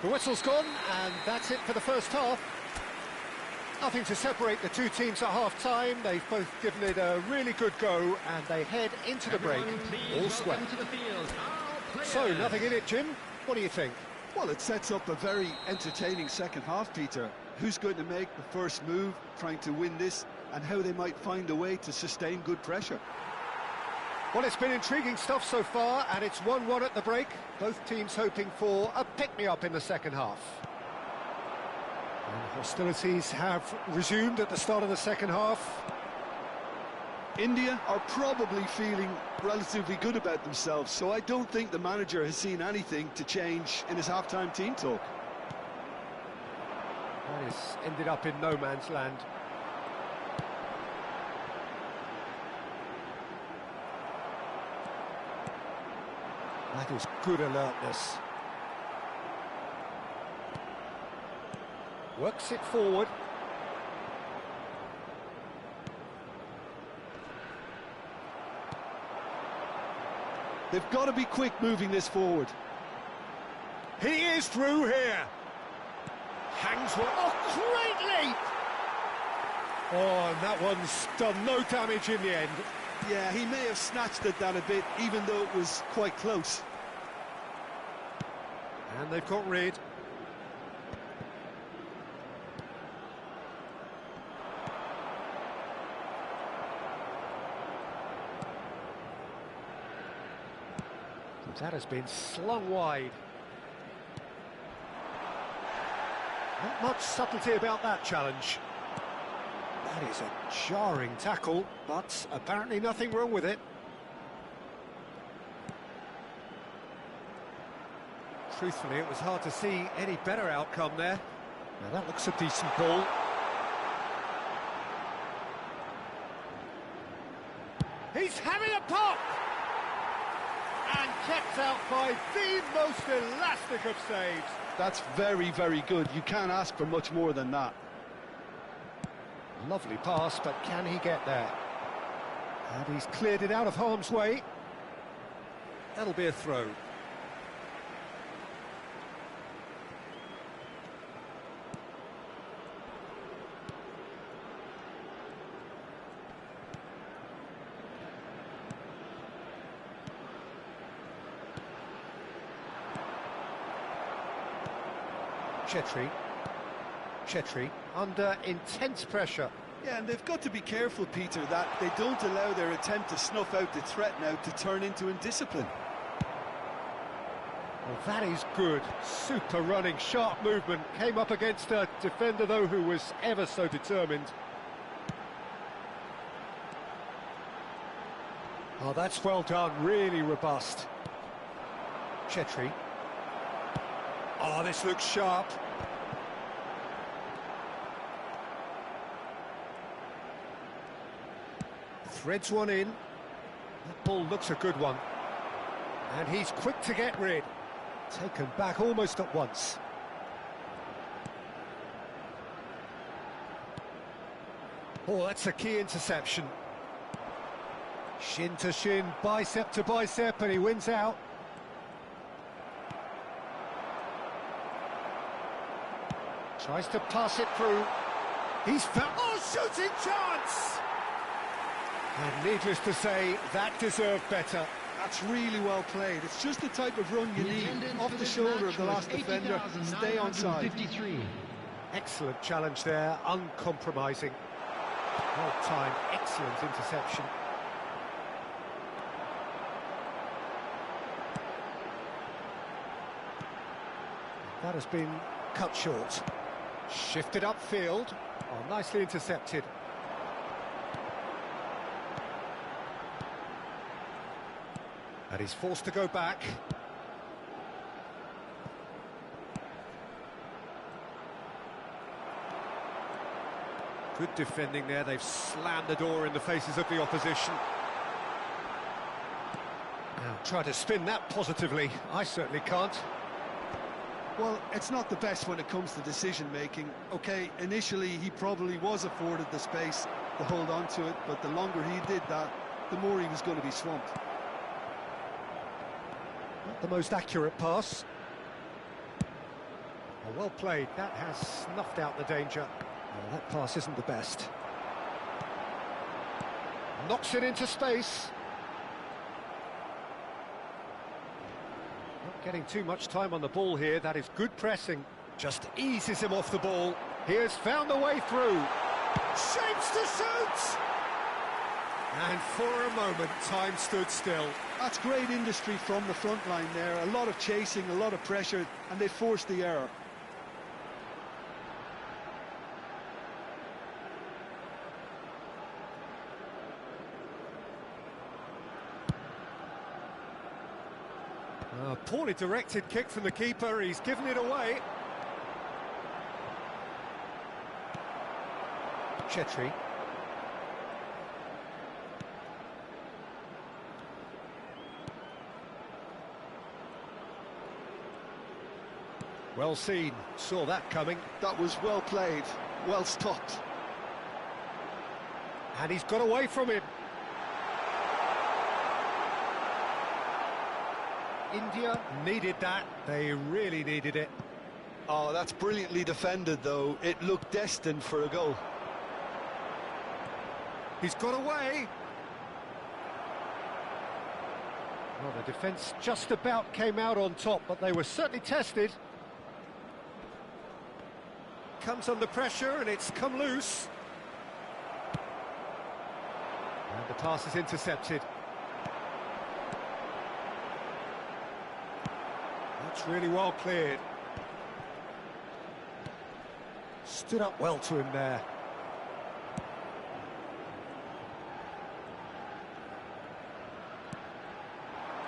The whistle's gone, and that's it for the first half. Nothing to separate the two teams at half-time. They've both given it a really good go, and they head into the break Everyone, please all square. welcome to the field our So, players. nothing in it, Jim. What do you think? Well, it sets up a very entertaining second half, Peter. Who's going to make the first move, trying to win this, and how they might find a way to sustain good pressure. Well, it's been intriguing stuff so far, and it's 1-1 at the break. Both teams hoping for a pick-me-up in the second half. And hostilities have resumed at the start of the second half. India are probably feeling relatively good about themselves, so I don't think the manager has seen anything to change in his half-time team talk. That has ended up in no man's land. That is good alertness. Works it forward. They've got to be quick moving this forward. He is through here. Hangs one. Oh, great leap! Oh, and that one's done no damage in the end. Yeah, he may have snatched at that a bit, even though it was quite close. And they've got rid. That has been slung wide. Not much subtlety about that challenge. That is a jarring tackle, but apparently nothing wrong with it. Truthfully, it was hard to see any better outcome there. Now that looks a decent ball. He's having a pop! And kept out by the most elastic of saves. That's very, very good. You can't ask for much more than that. Lovely pass, but can he get there? And he's cleared it out of harm's way. That'll be a throw. Chetri under intense pressure. Yeah, and they've got to be careful, Peter, that they don't allow their attempt to snuff out the threat now to turn into indiscipline. Well, that is good. Super running, sharp movement. Came up against a defender, though, who was ever so determined. Oh, that's well done. Really robust. Chetri Oh, this looks sharp. Threads one in. That ball looks a good one. And he's quick to get rid. Taken back almost at once. Oh, that's a key interception. Shin to shin, bicep to bicep, and he wins out. Tries to pass it through. He's found... Oh, shooting chance! And needless to say, that deserved better. That's really well played. It's just the type of run you need. Off the shoulder of the last defender. Stay on side. Excellent challenge there, uncompromising. Well timed, excellent interception. That has been cut short. Shifted upfield. Oh, nicely intercepted. And he's forced to go back. Good defending there. They've slammed the door in the faces of the opposition. Now, try to spin that positively. I certainly can't. Well, it's not the best when it comes to decision-making. OK, initially he probably was afforded the space to hold on to it, but the longer he did that, the more he was going to be swamped. Not the most accurate pass. Oh, well played. That has snuffed out the danger. Oh, that pass isn't the best. Knocks it into space. Not getting too much time on the ball here. That is good pressing. Just eases him off the ball. He has found a way through. Shapes to shoot! And for a moment, time stood still. That's great industry from the front line there. A lot of chasing, a lot of pressure, and they forced the error. A poorly directed kick from the keeper. He's given it away. Chetri. Well seen, saw that coming. That was well played, well stopped. And he's got away from him. India needed that, they really needed it. Oh, that's brilliantly defended though. It looked destined for a goal. He's got away. Well, the defence just about came out on top, but they were certainly tested. Comes under pressure and it's come loose. And the pass is intercepted. That's really well cleared. Stood up well to him there.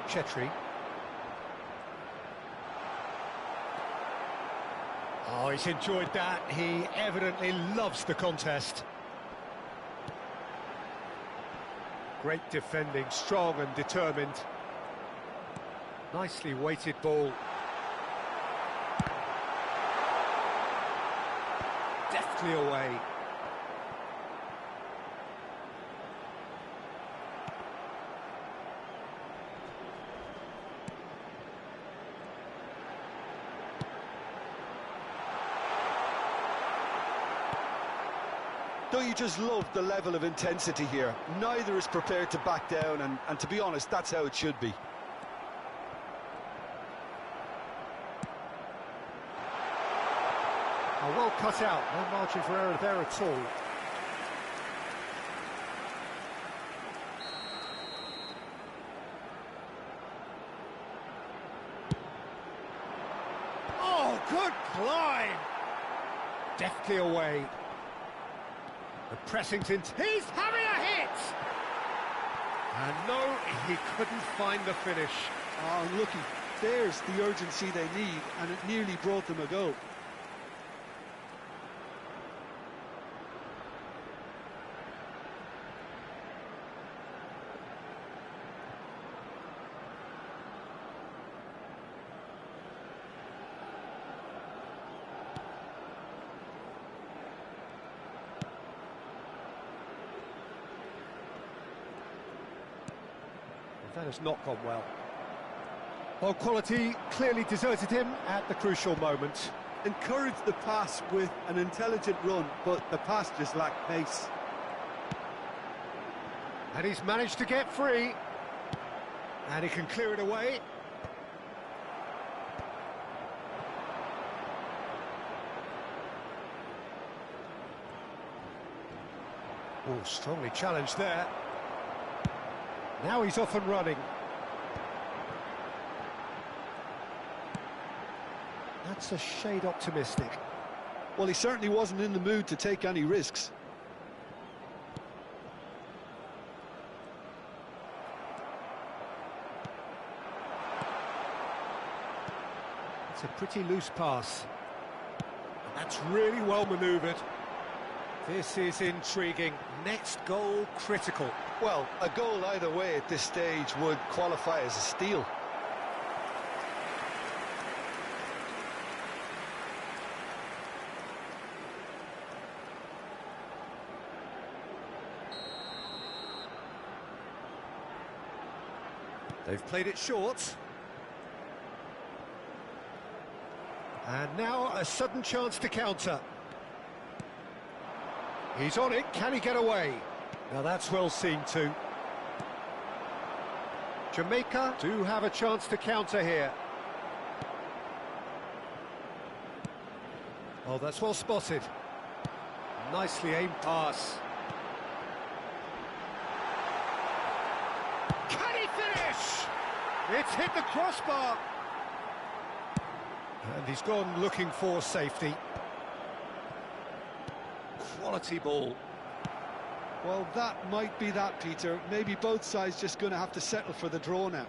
Chetri. Oh, he's enjoyed that. He evidently loves the contest. Great defending, strong and determined. Nicely weighted ball. Deftly away. Don't you just love the level of intensity here? Neither is prepared to back down, and to be honest, that's how it should be. Oh, well cut out, no margin for error there at all. Oh, good climb! Deftly away. The pressing's in. He's having a hit! And no, he couldn't find the finish. Oh, unlucky. There's the urgency they need, and it nearly brought them a goal. That has not gone well. Well, quality clearly deserted him at the crucial moment. Encouraged the pass with an intelligent run, but the pass just lacked pace. And he's managed to get free. And he can clear it away. Oh, strongly challenged there. Now he's off and running. That's a shade optimistic. Well, he certainly wasn't in the mood to take any risks. It's a pretty loose pass. And that's really well manoeuvred. This is intriguing. Next goal critical. Well, a goal either way at this stage would qualify as a steal. They've played it short. And now a sudden chance to counter. He's on it, can he get away? Now that's well seen too. Jamaica do have a chance to counter here. Oh, that's well spotted. Nicely aimed pass. Can he finish? It's hit the crossbar. And he's gone looking for safety. Quality ball. Well, that might be that, Peter. Maybe both sides just going to have to settle for the draw now.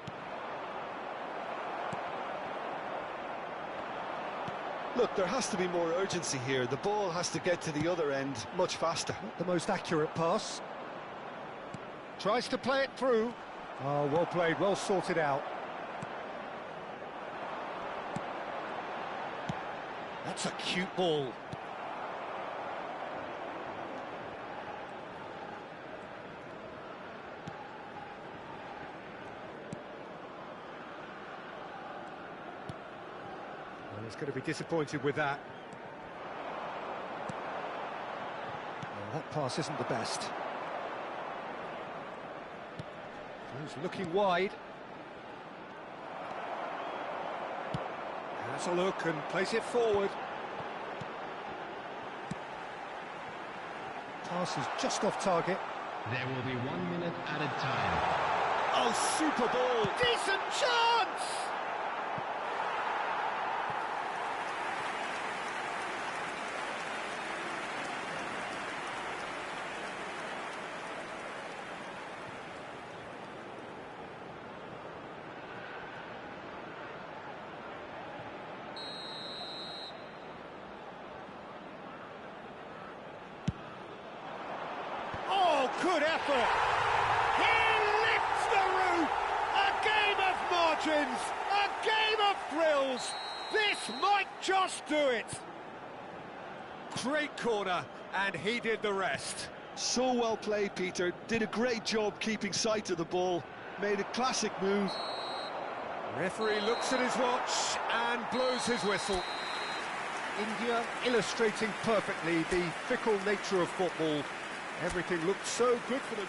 Look, there has to be more urgency here. The ball has to get to the other end much faster. Not the most accurate pass. Tries to play it through. Oh, well played, well sorted out. That's a cute ball. Well, he's going to be disappointed with that. Well, that pass isn't the best. He's looking wide. Has a look and plays it forward. Pass is just off target. There will be 1 minute added time. Oh, super ball! Decent chance! Good effort. He lifts the roof. A game of margins. A game of thrills. This might just do it. Great corner, and he did the rest. So well played, Peter. Did a great job keeping sight of the ball. Made a classic move. Referee looks at his watch and blows his whistle. India illustrating perfectly the fickle nature of football. Everything looked so good for them.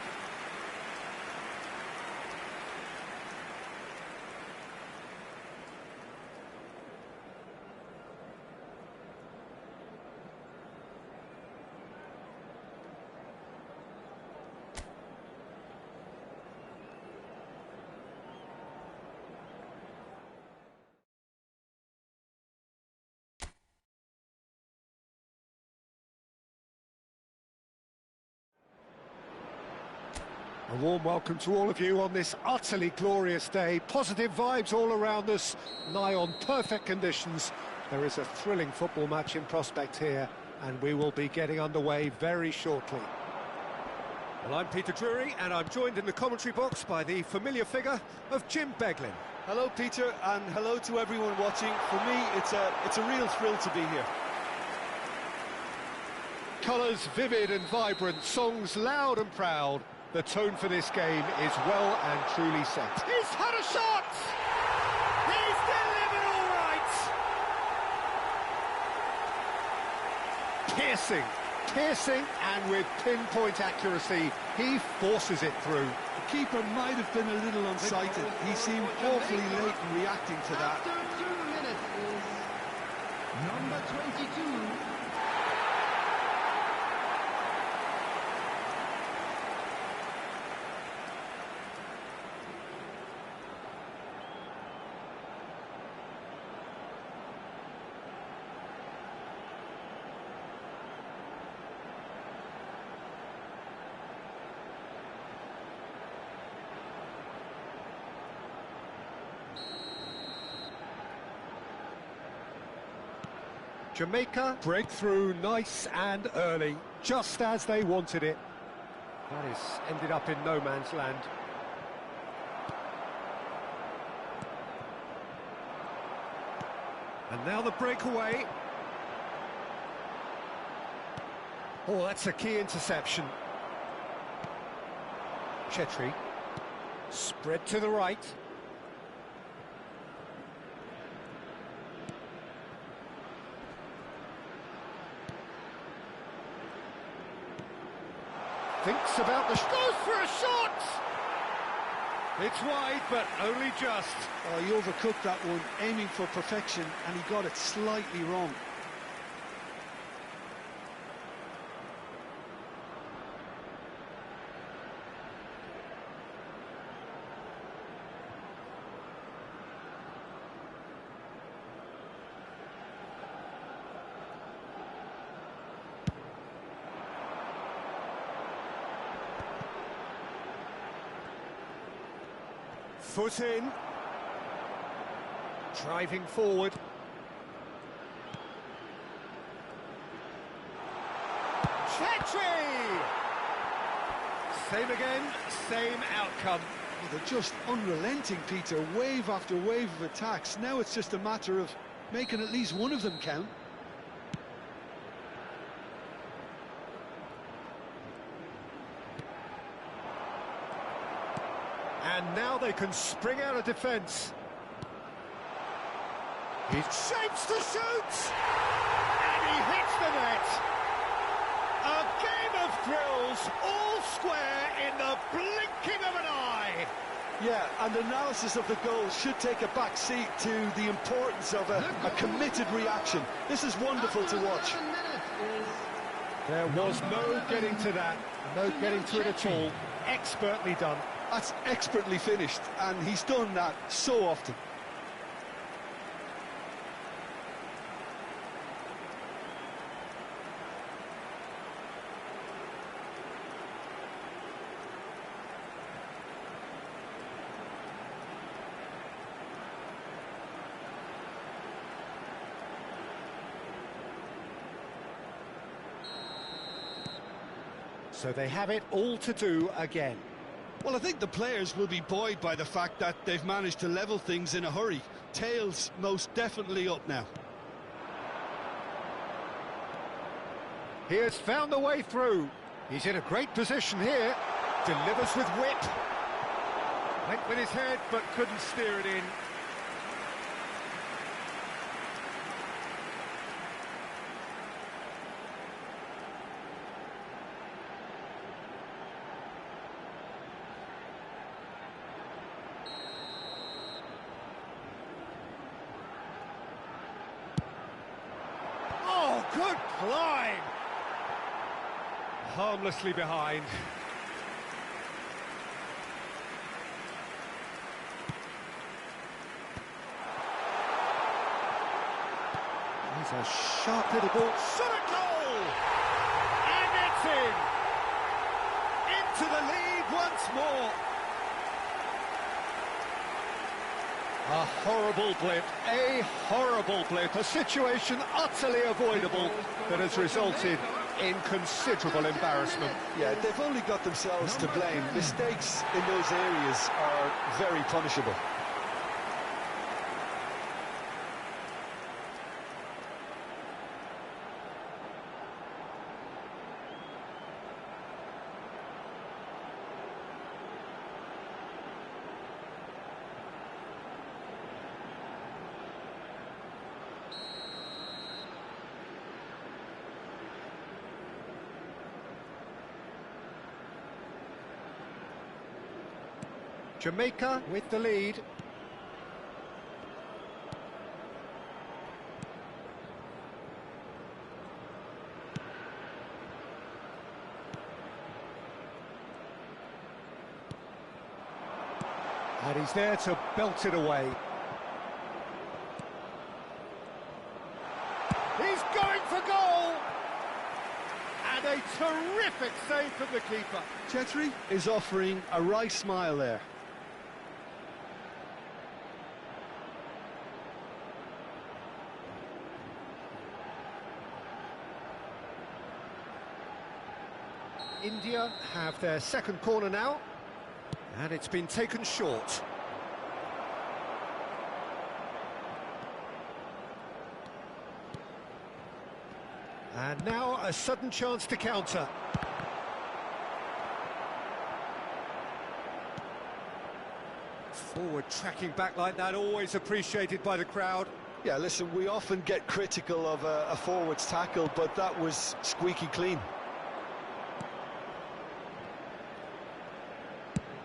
A warm welcome to all of you on this utterly glorious day. Positive vibes all around us, nigh on perfect conditions. There is a thrilling football match in prospect here, and we will be getting underway very shortly. Well, I'm Peter Drury, and I'm joined in the commentary box by the familiar figure of Jim Beglin. Hello, Peter, and hello to everyone watching. For me, it's a real thrill to be here. Colours vivid and vibrant, songs loud and proud. The tone for this game is well and truly set. He's had a shot! He's delivered all right! Piercing, and with pinpoint accuracy, he forces it through. The keeper might have been a little unsighted. He seemed awfully late in reacting to that. After 2 minutes is number 22. Jamaica break through nice and early, just as they wanted it. That is ended up in no man's land. And now the breakaway. Oh, that's a key interception. Chetri. Spread to the right. Thinks about the... goes for a shot! It's wide, but only just. Oh, he overcooked that one, aiming for perfection, and he got it slightly wrong. Foot in. Driving forward. Chetri! Same again, same outcome. Oh, they're just unrelenting, Peter. Wave after wave of attacks. Now it's just a matter of making at least one of them count. And now they can spring out of defence. He shapes to shoot! And he hits the net! A game of thrills, all square in the blinking of an eye! Yeah, and analysis of the goal should take a back seat to the importance of a committed reaction. This is wonderful to watch. There was no getting to that, no getting to it at all. Expertly done. That's expertly finished, and he's done that so often. So they have it all to do again. Well, I think the players will be buoyed by the fact that they've managed to level things in a hurry. Tails most definitely up now. He has found the way through. He's in a great position here. Delivers with whip. Went with his head, but couldn't steer it in. Oh, good climb! Harmlessly behind. He's a sharp little ball. Shot at goal! And it's in! Into the lead once more. A horrible blip, a situation utterly avoidable that has resulted in considerable embarrassment. Yeah, they've only got themselves to blame. Mistakes in those areas are very punishable. Jamaica with the lead. And he's there to belt it away. He's going for goal! And a terrific save from the keeper. Chetri is offering a right smile there. India have their second corner now, and it's been taken short. And now a sudden chance to counter. Forward tracking back like that, always appreciated by the crowd. Yeah, listen, we often get critical of a forward's tackle, but that was squeaky clean.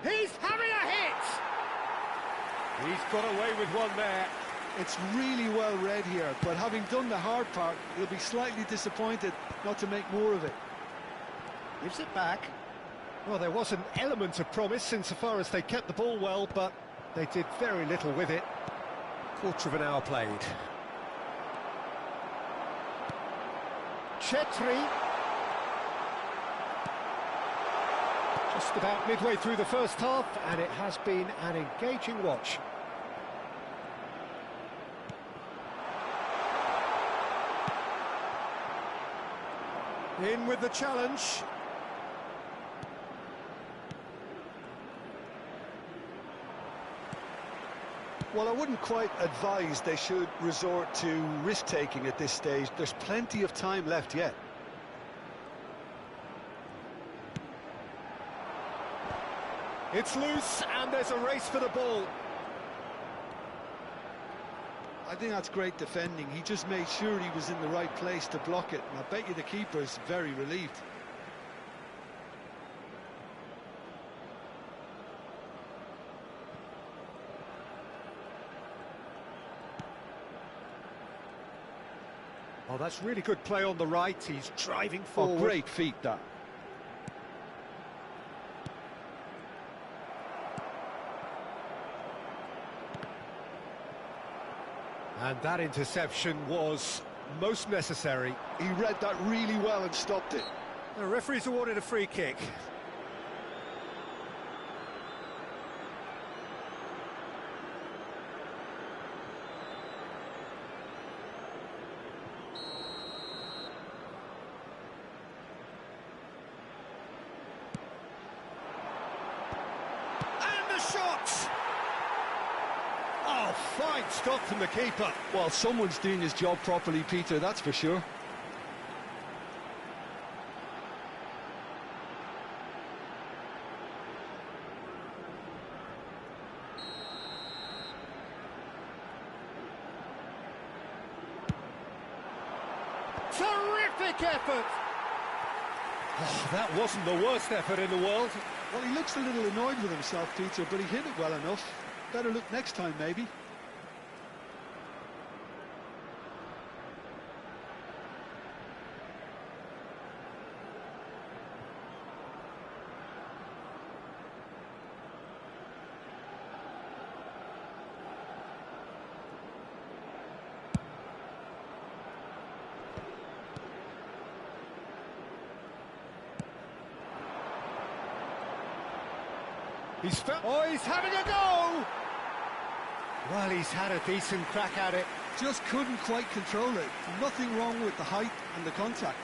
He's having a hit! He's got away with one there. It's really well read here, but having done the hard part, he'll be slightly disappointed not to make more of it. Gives it back. Well, there was an element of promise insofar as they kept the ball well, but they did very little with it. Quarter of an hour played. Chetri. Just about midway through the first half, and it has been an engaging watch. In with the challenge. Well, I wouldn't quite advise they should resort to risk-taking at this stage. There's plenty of time left yet. It's loose, and there's a race for the ball. I think that's great defending. He just made sure he was in the right place to block it. And I bet you the keeper's very relieved. Oh, that's really good play on the right. He's driving forward. Oh, great feet, that. And that interception was most necessary. He read that really well and stopped it. The referee's awarded a free kick. And the shot! Oh, fine stop from the keeper. Well, someone's doing his job properly, Peter, that's for sure. Terrific effort! Oh, that wasn't the worst effort in the world. Well, he looks a little annoyed with himself, Peter, but he hit it well enough. Better look next time, maybe. he's having a go! Well, he's had a decent crack at it. Just couldn't quite control it. Nothing wrong with the height and the contact.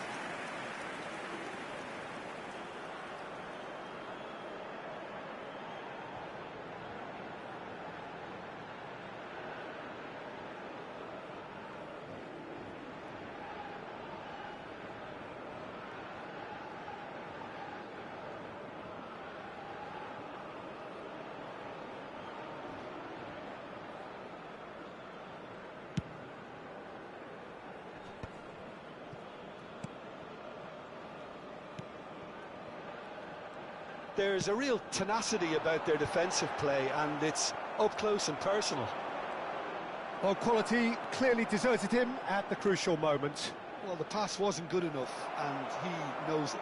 There's a real tenacity about their defensive play, and it's up close and personal. Well, quality clearly deserted him at the crucial moment. Well, the pass wasn't good enough, and he knows it.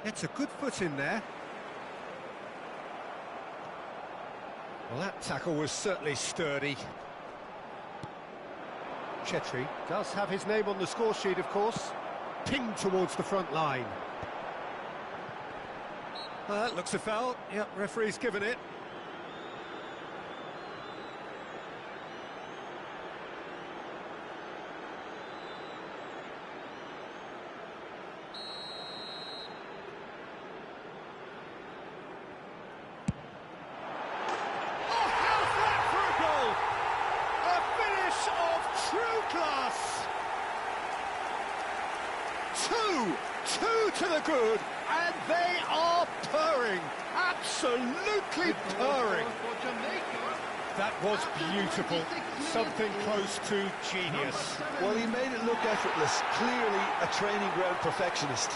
It's a good foot in there. Well, that tackle was certainly sturdy. Chetri does have his name on the score sheet, of course. Pinged towards the front line. That looks a foul. Yep, referee's given it. Oh, how's that for a goal? A finish of true class. Two to the good, and they are purring, absolutely purring. For Jamaica. That was beautiful, something close to genius. Well, he made it look effortless. Clearly a training ground perfectionist.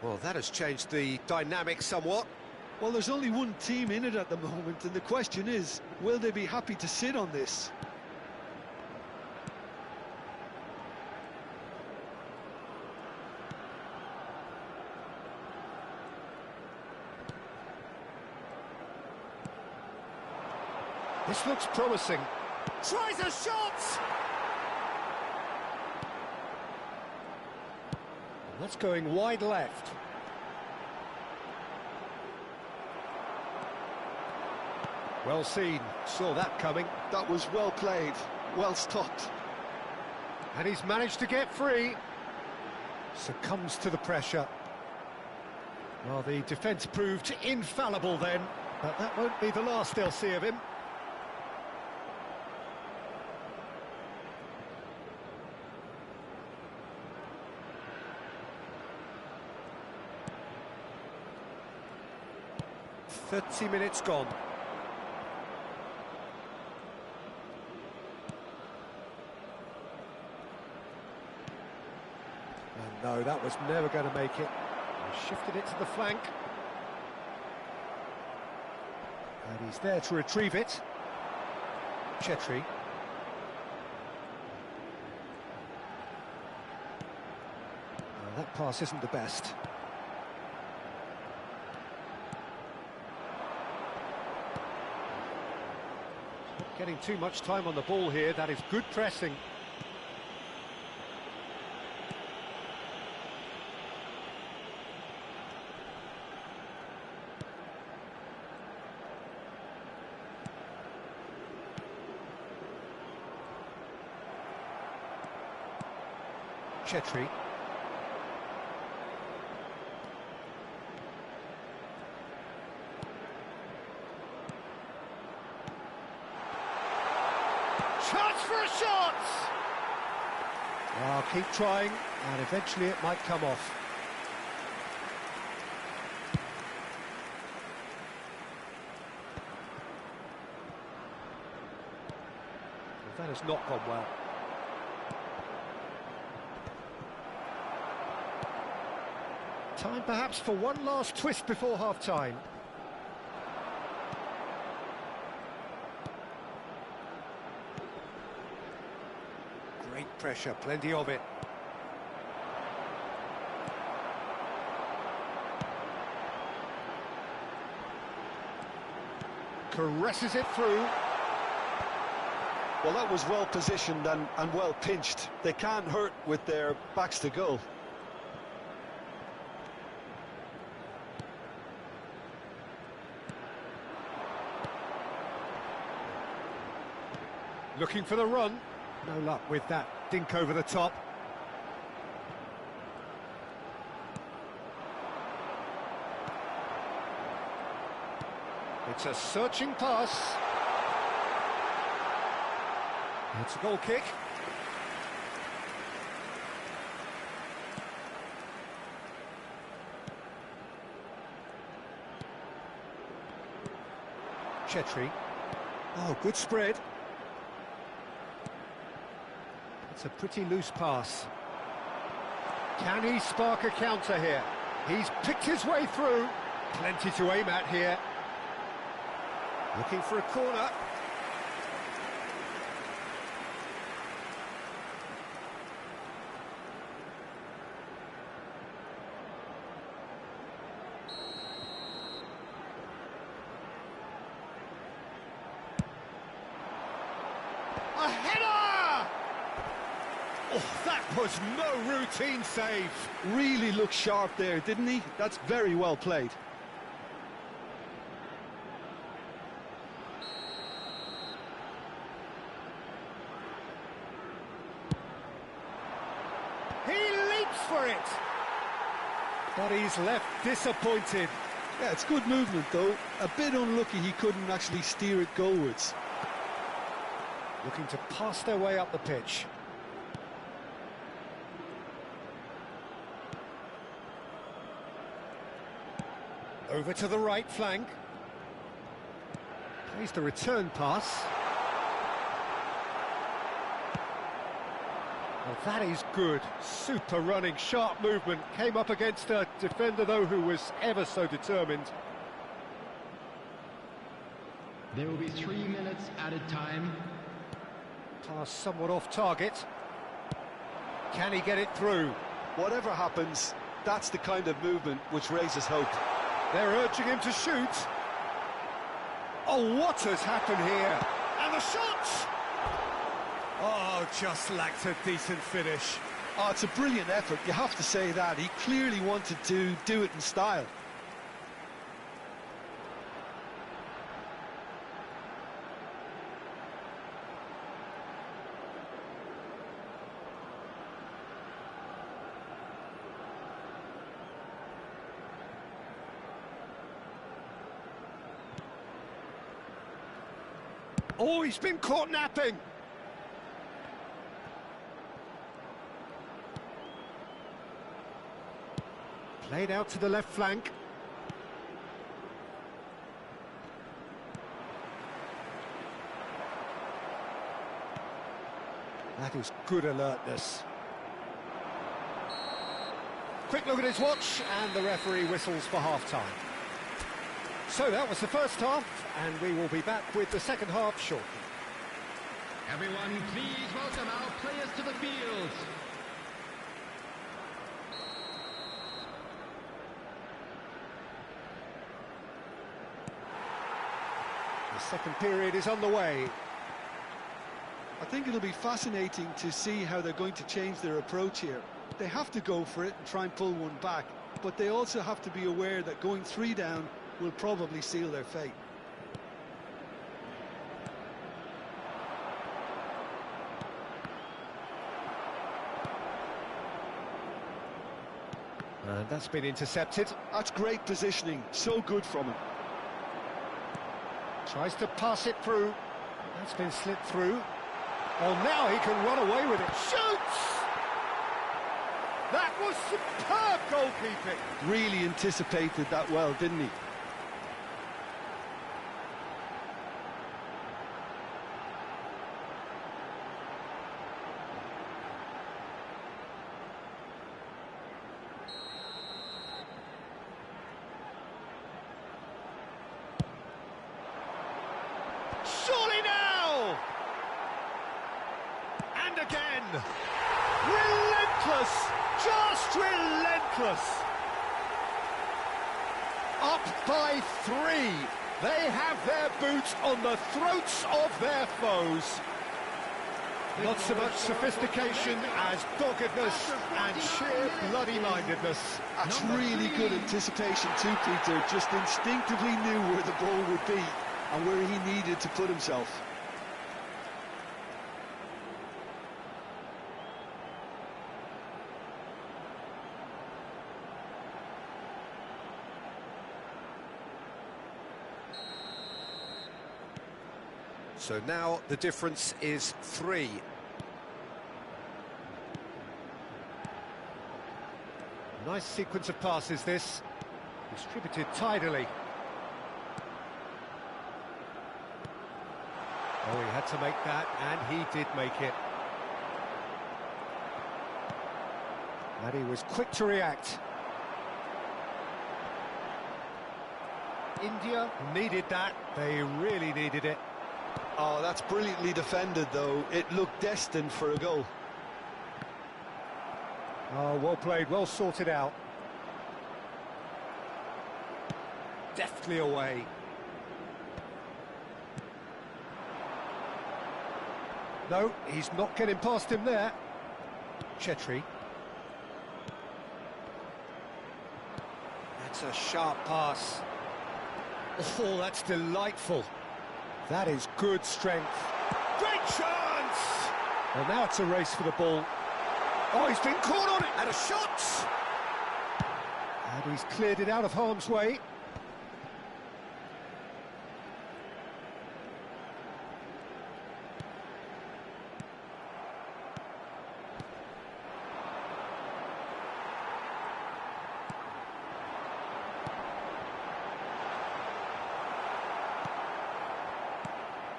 Well, that has changed the dynamic somewhat. Well, there's only one team in it at the moment, and the question is, will they be happy to sit on this? This looks promising. Tries a shot! That's going wide left. Well seen, saw that coming. That was well played, well stopped. And he's managed to get free. Succumbs to the pressure. Well, the defence proved infallible then, but that won't be the last they'll see of him. "30 minutes gone. And no, that was never going to make it. He shifted it to the flank. And he's there to retrieve it. Chetri. That pass isn't the best. Getting too much time on the ball here, that is good pressing. Chetri. Chance for a shot! I'll keep trying, and eventually it might come off. That has not gone well. Time perhaps for one last twist before half-time. Great pressure, plenty of it. caresses it through. Well, that was well positioned and well pinched. They can't hurt with their backs to goal. Looking for the run. No luck with that dink over the top. It's a searching pass. It's a goal kick. Chetri. Oh, good spread. It's a pretty loose pass. Can he spark a counter here? He's picked his way through. Plenty to aim at here. Looking for a corner. A header! Oh, that was no routine save. Really looked sharp there, didn't he? That's very well played. He leaps for it. But he's left disappointed. Yeah, it's good movement though. A bit unlucky he couldn't actually steer it goalwards. Looking to pass their way up the pitch. Over to the right flank. Plays the return pass. Well, that is good. Super running, sharp movement. Came up against a defender, though, who was ever so determined. There will be 3 minutes added time. Pass somewhat off target. Can he get it through? Whatever happens, that's the kind of movement which raises hope. They're urging him to shoot. Oh, what has happened here? And the shot! Oh, just lacked a decent finish. Oh, it's a brilliant effort, you have to say that. He clearly wanted to do it in style. Oh, he's been caught napping. Played out to the left flank. That is good alertness. Quick look at his watch, and the referee whistles for half-time. So that was the first half, and we will be back with the second half shortly. Everyone, please welcome our players to the field. The second period is underway. I think it'll be fascinating to see how they're going to change their approach here. They have to go for it and try and pull one back, but they also have to be aware that going 3 down will probably seal their fate. And that's been intercepted. That's great positioning, so good from him. Tries to pass it through. That's been slipped through. Oh, now he can run away with it. Shoots! That was superb goalkeeping. Really anticipated that well, didn't he? Surely now! And again! Relentless! Just relentless! Up by 3! They have their boots on the throats of their foes. Not so much sophistication as doggedness and sheer bloody-mindedness. That's really good anticipation too, Peter. Just instinctively knew where the ball would be and where he needed to put himself. So now the difference is 3. Nice sequence of passes this, distributed tidily. Oh, he had to make that, and he did make it. And he was quick to react. India needed that, they really needed it. Oh, that's brilliantly defended, though. It looked destined for a goal. Oh, well played, well sorted out. Deftly away. No, he's not getting past him there. Chetri. That's a sharp pass. Oh, that's delightful. That is good strength. Great chance! Well, now it's a race for the ball. Oh, he's been caught on it, and a shot! And he's cleared it out of harm's way.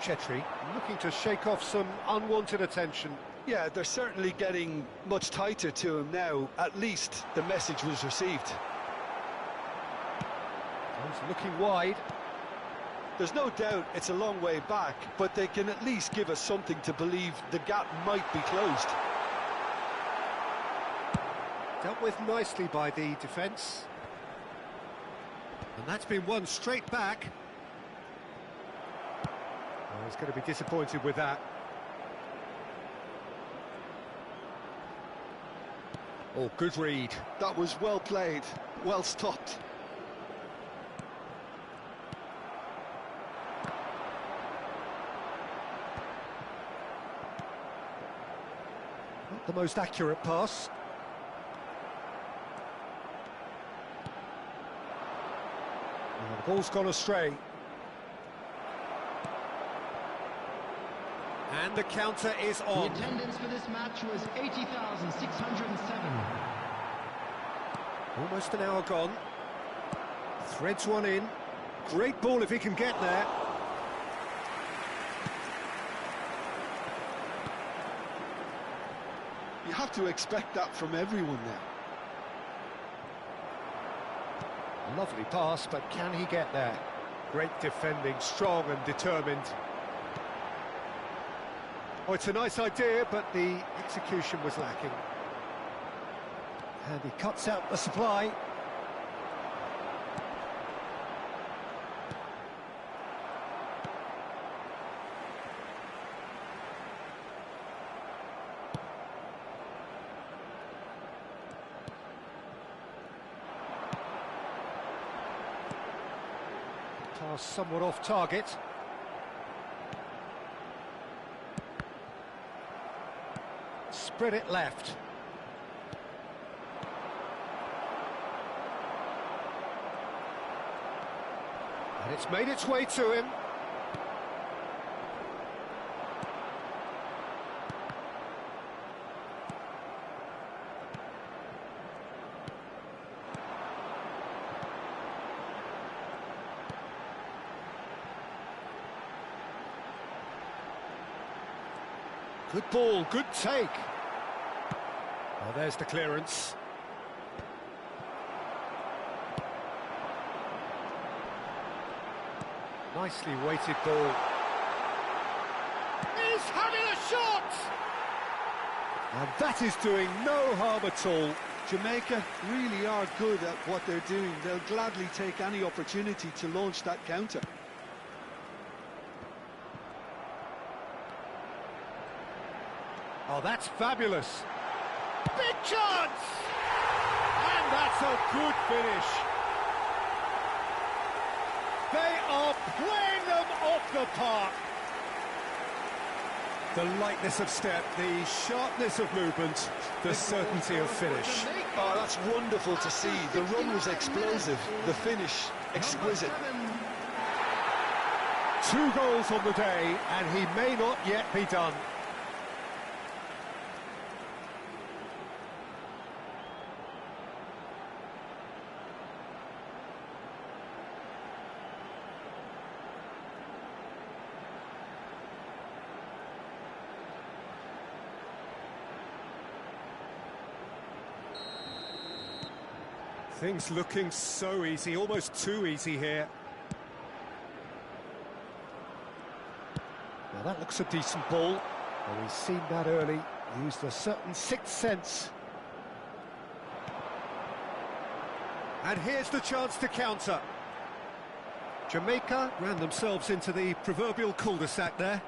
Chetri looking to shake off some unwanted attention. Yeah, they're certainly getting much tighter to him now. At least the message was received. He's looking wide. There's no doubt it's a long way back, but they can at least give us something to believe the gap might be closed. Dealt with nicely by the defence. And that's been won straight back. Oh, he's going to be disappointed with that. Oh, good read. That was well played, well stopped. Not the most accurate pass. Oh, the ball's gone astray. And the counter is on. The attendance for this match was 80,607. Almost an hour gone. Threads one in. Great ball if he can get there. You have to expect that from everyone now. Lovely pass, but can he get there? Great defending, strong and determined. Oh, it's a nice idea, but the execution was lacking. And he cuts out the supply. Pass somewhat off target. Spread it left. And it's made its way to him. Good ball, good take. Oh, there's the clearance. Nicely weighted ball. He's having a shot! And that is doing no harm at all. Jamaica really are good at what they're doing. They'll gladly take any opportunity to launch that counter. Oh, that's fabulous. Big chance! And that's a good finish. They are playing them off the park. The lightness of step, the sharpness of movement, the certainty of finish. Oh, that's wonderful to see. The run was explosive, the finish exquisite. 2 goals on the day, and he may not yet be done. Things looking so easy, almost too easy here. Now that looks a decent ball. Well, we've seen that early, used a certain sixth sense. And here's the chance to counter. Jamaica ran themselves into the proverbial cul-de-sac there.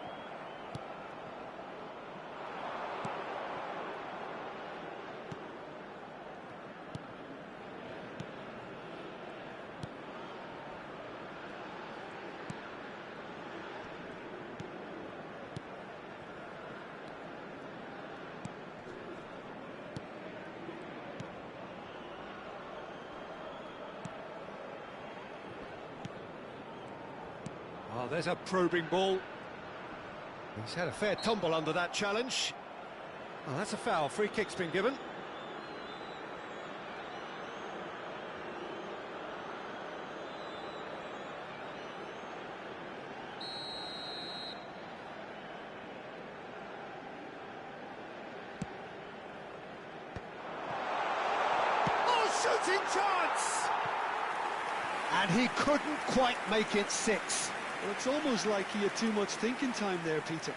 Oh, there's a probing ball. He's had a fair tumble under that challenge. Oh, that's a foul. Free kick's been given. Oh, shooting chance! And he couldn't quite make it 6. Well, it's almost like he had too much thinking time there, Peter.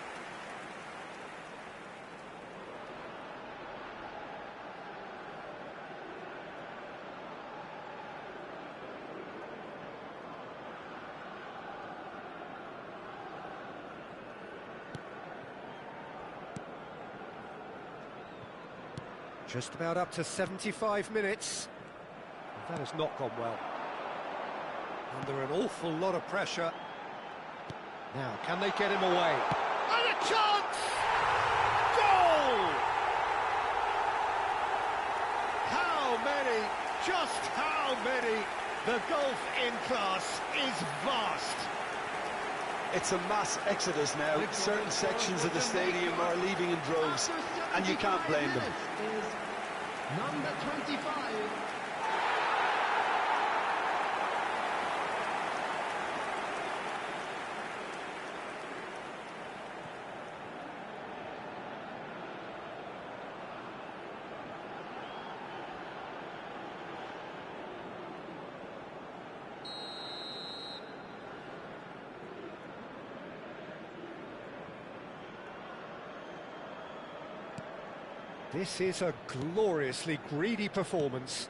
Just about up to 75 minutes. That has not gone well. Under an awful lot of pressure. Now, can they get him away? And a chance! Goal! How many, just how many? The golf in class is vast. It's a mass exodus now. Certain sections of the stadium are leaving in droves, and you can't blame them. Number 25. This is a gloriously greedy performance.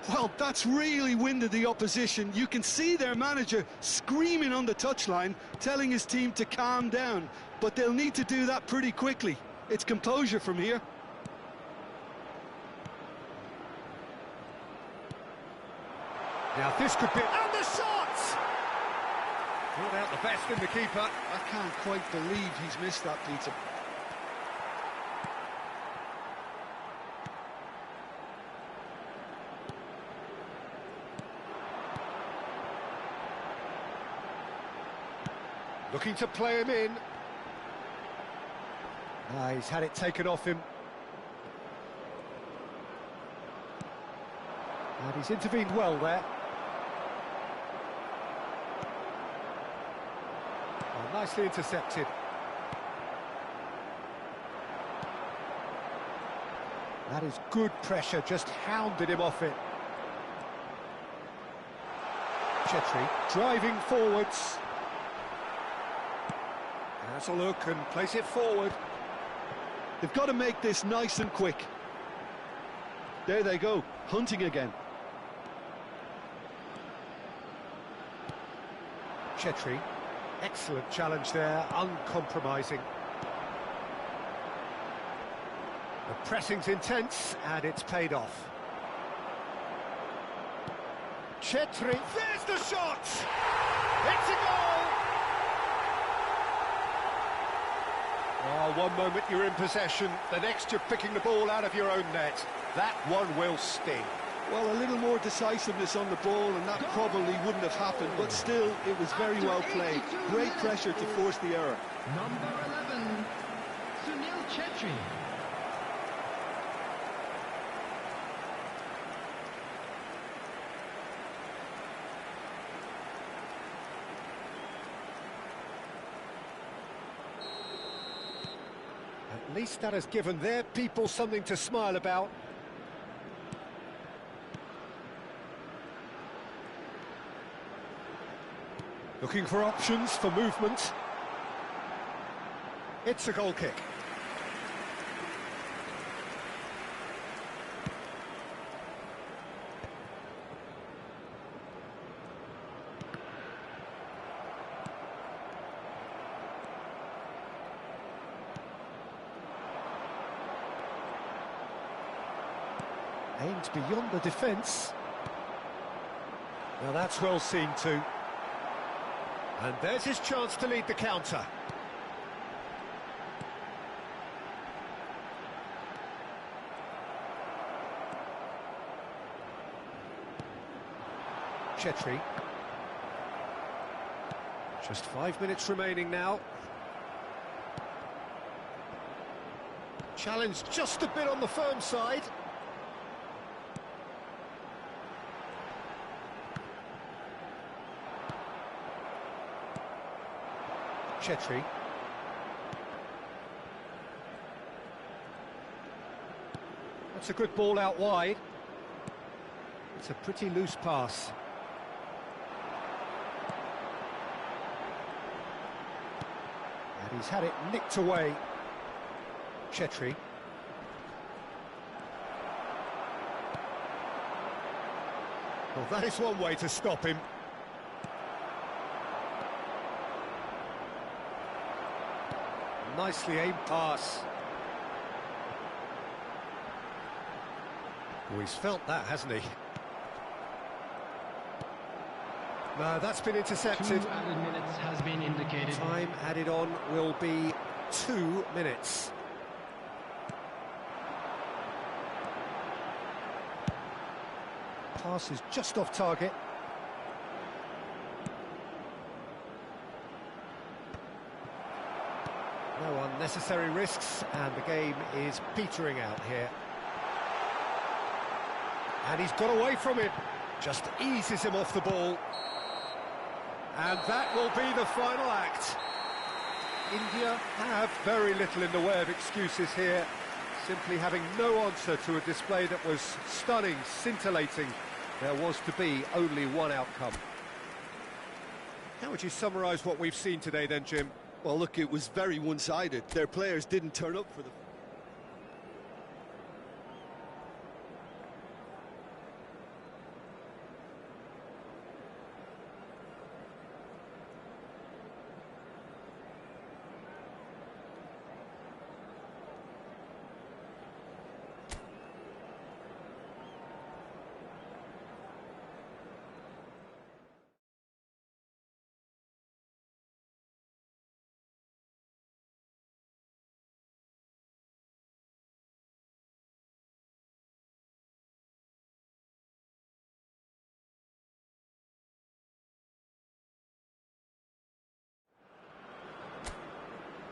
Well, that's really winded the opposition. You can see their manager screaming on the touchline, telling his team to calm down. But they'll need to do that pretty quickly. It's composure from here. Now this could be... And the shot! Brought out the best in the keeper. I can't quite believe he's missed that, Peter. Looking to play him in. He's had it taken off him. And he's intervened well there. Oh, nicely intercepted. That is good pressure, just hounded him off it. Chetri driving forwards. Has a look and place it forward. They've got to make this nice and quick. There they go, hunting again. Chetri, excellent challenge there, uncompromising. The pressing's intense, and it's paid off. Chetri, there's the shot! It's a goal! Oh, one moment you're in possession, the next you're picking the ball out of your own net. That one will sting. Well, a little more decisiveness on the ball, and that probably wouldn't have happened, but still, it was very well played. Great pressure to force the error. Number 11, Sunil Chetri. At least that has given their people something to smile about. Looking for options for movement. It's a goal kick. Aimed beyond the defence. Now that's well seen too. And there's his chance to lead the counter. Chetri. Just 5 minutes remaining now. Challenge just a bit on the firm side. Chetri. That's a good ball out wide. It's a pretty loose pass. And he's had it nicked away. Chetri. Well, that is one way to stop him. Nicely aimed pass. Oh, he's felt that, hasn't he? No, that's been intercepted. 2 added minutes has been indicated. Time added on will be 2 minutes. Pass is just off target. No unnecessary risks, and the game is petering out here. And he's got away from it. Just eases him off the ball. And that will be the final act. India have very little in the way of excuses here, simply having no answer to a display that was stunning, scintillating. There was to be only one outcome. How would you summarise what we've seen today then, Jim? Well, look, it was very one-sided. Their players didn't turn up for the...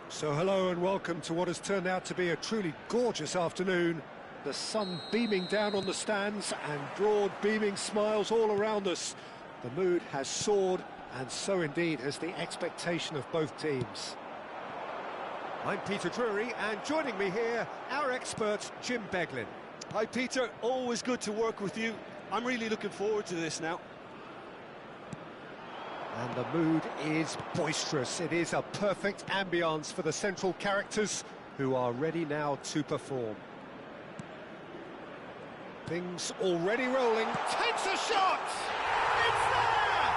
So hello and welcome to what has turned out to be a truly gorgeous afternoon. The sun beaming down on the stands and broad beaming smiles all around us. The mood has soared, and so indeed has the expectation of both teams. I'm Peter Drury, and joining me here, our expert Jim Beglin. Hi, Peter. Always good to work with you. I'm really looking forward to this now. And the mood is boisterous. It is a perfect ambience for the central characters who are ready now to perform. Things already rolling. Takes a shot! It's there!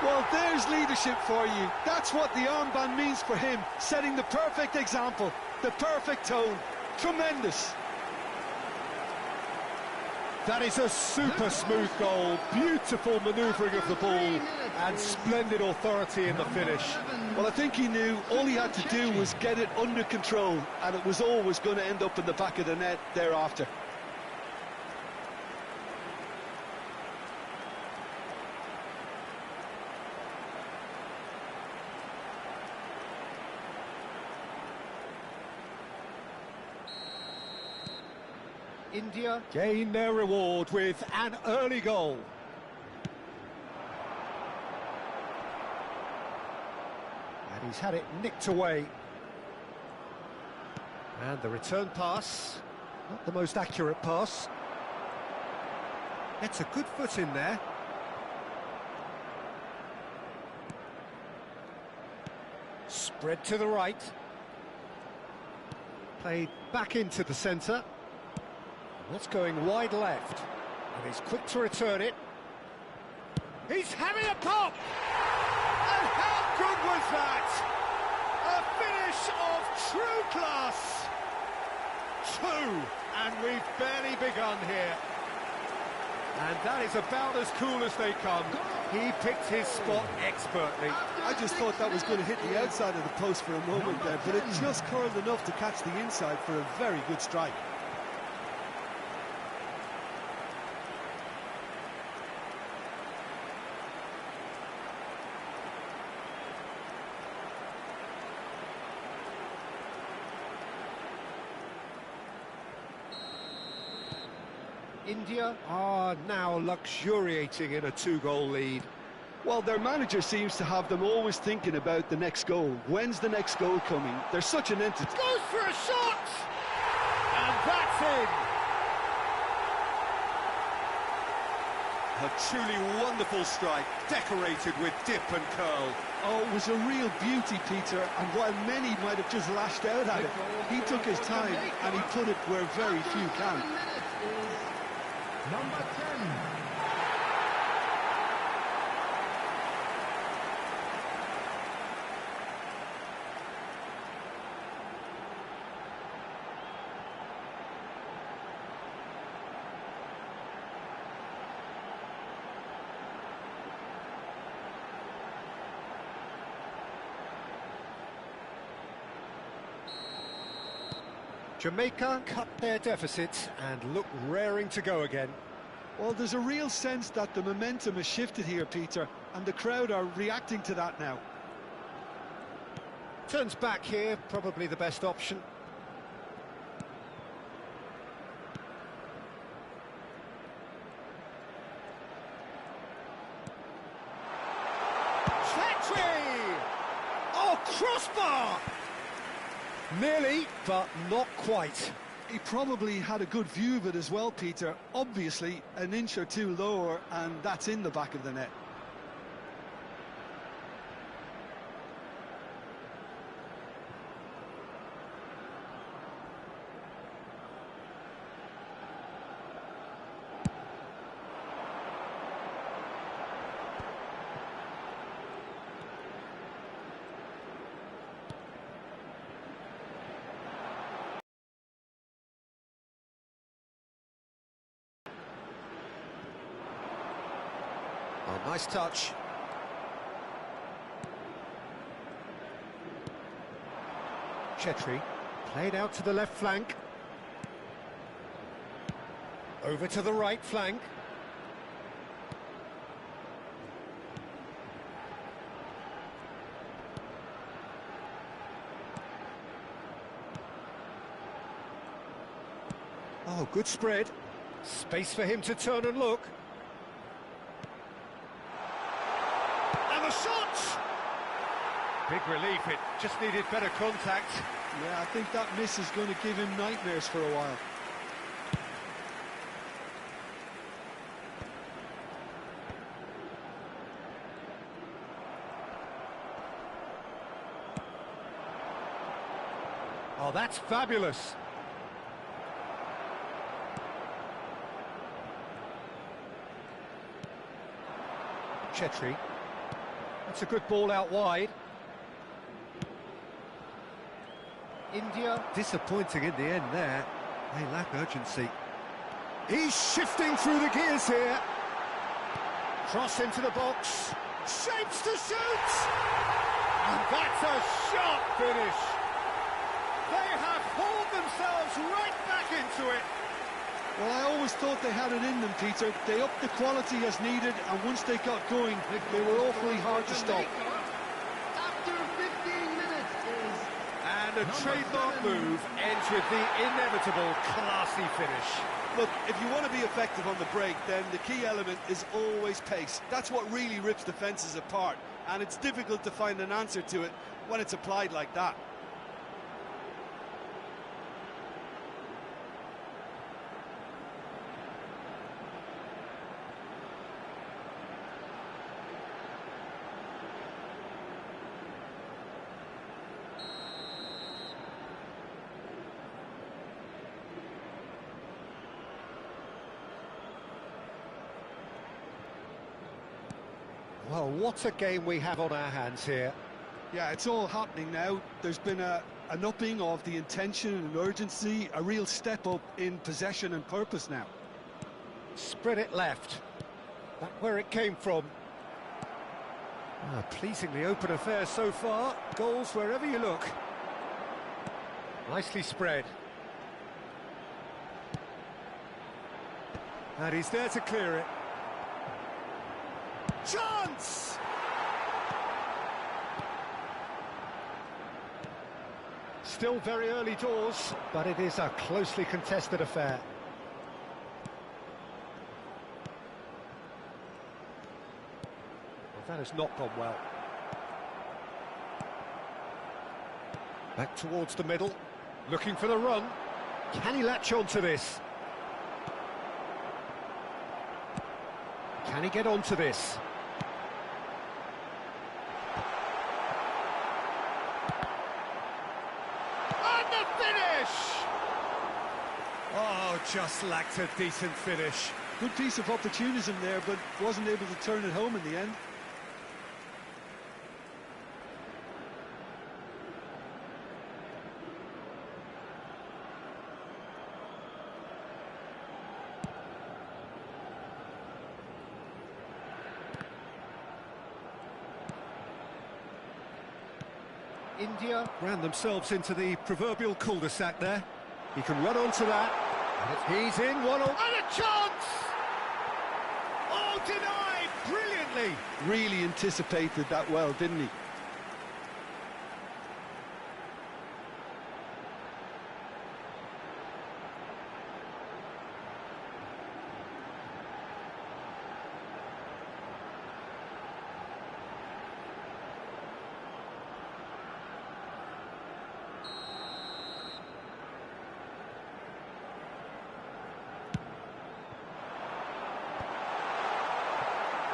Well, there's leadership for you. That's what the armband means for him, setting the perfect example, the perfect tone. Tremendous. That is a super smooth goal, beautiful manoeuvring of the ball, and splendid authority in the finish. Well, I think he knew all he had to do was get it under control, and it was always going to end up in the back of the net thereafter. India gain their reward with an early goal. And he's had it nicked away. And the return pass, not the most accurate pass. Gets a good foot in there. Spread to the right. Played back into the centre. That's going wide left, and he's quick to return it. He's having a pop! And how good was that? A finish of true class! 2, and we've barely begun here. And that is about as cool as they come. He picked his spot expertly. I just thought that was going to hit the outside of the post for a moment there, but it just curled enough to catch the inside for a very good strike. India are now luxuriating in a 2-goal lead. Well, their manager seems to have them always thinking about the next goal. When's the next goal coming? They're such an entity. Goes for a shot! And that's in! A truly wonderful strike, decorated with dip and curl. Oh, it was a real beauty, Peter, and while many might have just lashed out at it, he took his time and he put it where very few can. Number 10. Jamaica cut their deficit and look raring to go again. Well, there's a real sense that the momentum has shifted here, Peter, and the crowd are reacting to that now. Turns back here, probably the best option. Chetri! Oh, crossbar! Nearly, but not quite. He probably had a good view of it as well, Peter. Obviously, an inch or two lower, and that's in the back of the net. Oh, nice touch. Chetri played out to the left flank. Over to the right flank. Oh, good spread. Space for him to turn and look. The shot! Big relief, it just needed better contact. Yeah, I think that miss is going to give him nightmares for a while. Oh, that's fabulous. Chetri. That's a good ball out wide. India. Disappointing in the end there. They lack urgency. He's shifting through the gears here. Cross into the box. Shapes to shoot! And that's a sharp finish. They have hauled themselves right back into it. Well, I always thought they had it in them, Peter. They upped the quality as needed, and once they got going, they were awfully hard to stop. After 15 minutes is... And a trademark move ends with the inevitable classy finish. Look, if you want to be effective on the break, then the key element is always pace. That's what really rips defences apart, and it's difficult to find an answer to it when it's applied like that. Well, what a game we have on our hands here. Yeah, it's all happening now. There's been an upping of the intention and urgency, a real step up in possession and purpose now. Spread it left. Back where it came from. Pleasingly open affair so far. Goals wherever you look. Nicely spread. And he's there to clear it. Chance! Still very early doors, but it is a closely contested affair. Well, that has not gone well. Back towards the middle, looking for the run. Can he latch on to this? Can he get onto this? And the finish! Oh, just lacked a decent finish. Good piece of opportunism there, but wasn't able to turn it home in the end. India. Ran themselves into the proverbial cul-de-sac there. He can run onto that. He's in, one on, and a chance! Oh, denied brilliantly. Really anticipated that well, didn't he?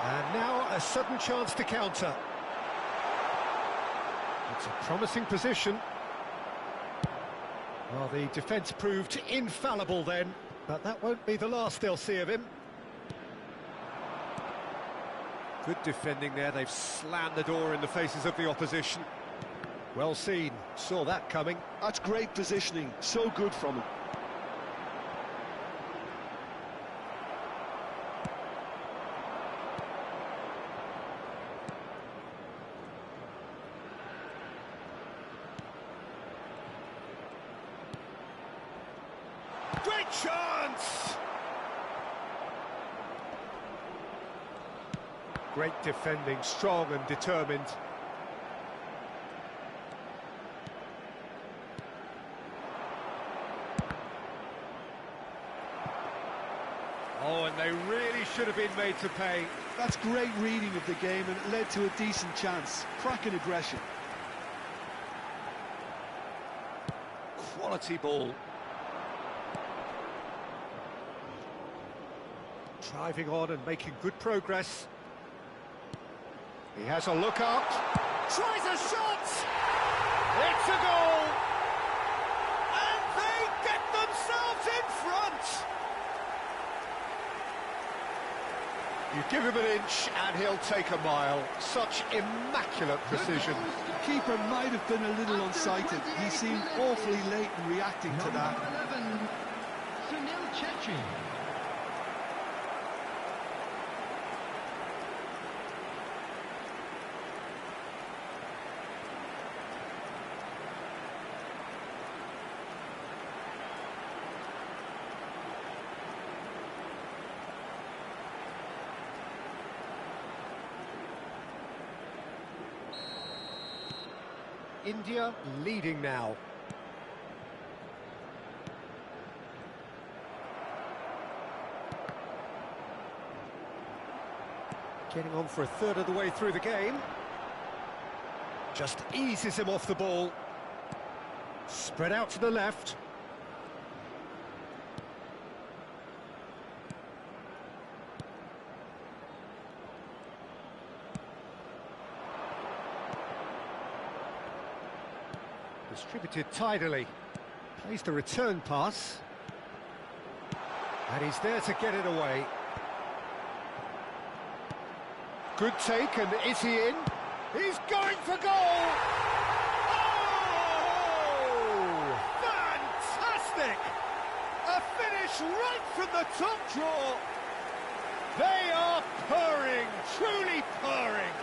And now a sudden chance to counter. It's a promising position. Well, the defence proved infallible then, but that won't be the last they'll see of him. Good defending there, they've slammed the door in the faces of the opposition. Well seen, saw that coming. That's great positioning, so good from him. Great chance! Great defending, strong and determined. Oh, and they really should have been made to pay. That's great reading of the game, and it led to a decent chance. Cracking aggression. Quality ball. Driving on and making good progress. He has a look up. Tries a shot! It's a goal! And they get themselves in front! You give him an inch and he'll take a mile. Such immaculate precision. Keeper might have been a little unsighted. He seemed awfully late in reacting to that. India leading now. Getting on for a third of the way through the game. Just eases him off the ball. Spread out to the left. Distributed tidily. Plays the return pass. And he's there to get it away. Good take, and is he in? He's going for goal! Oh! Fantastic! A finish right from the top draw. They are purring, truly purring.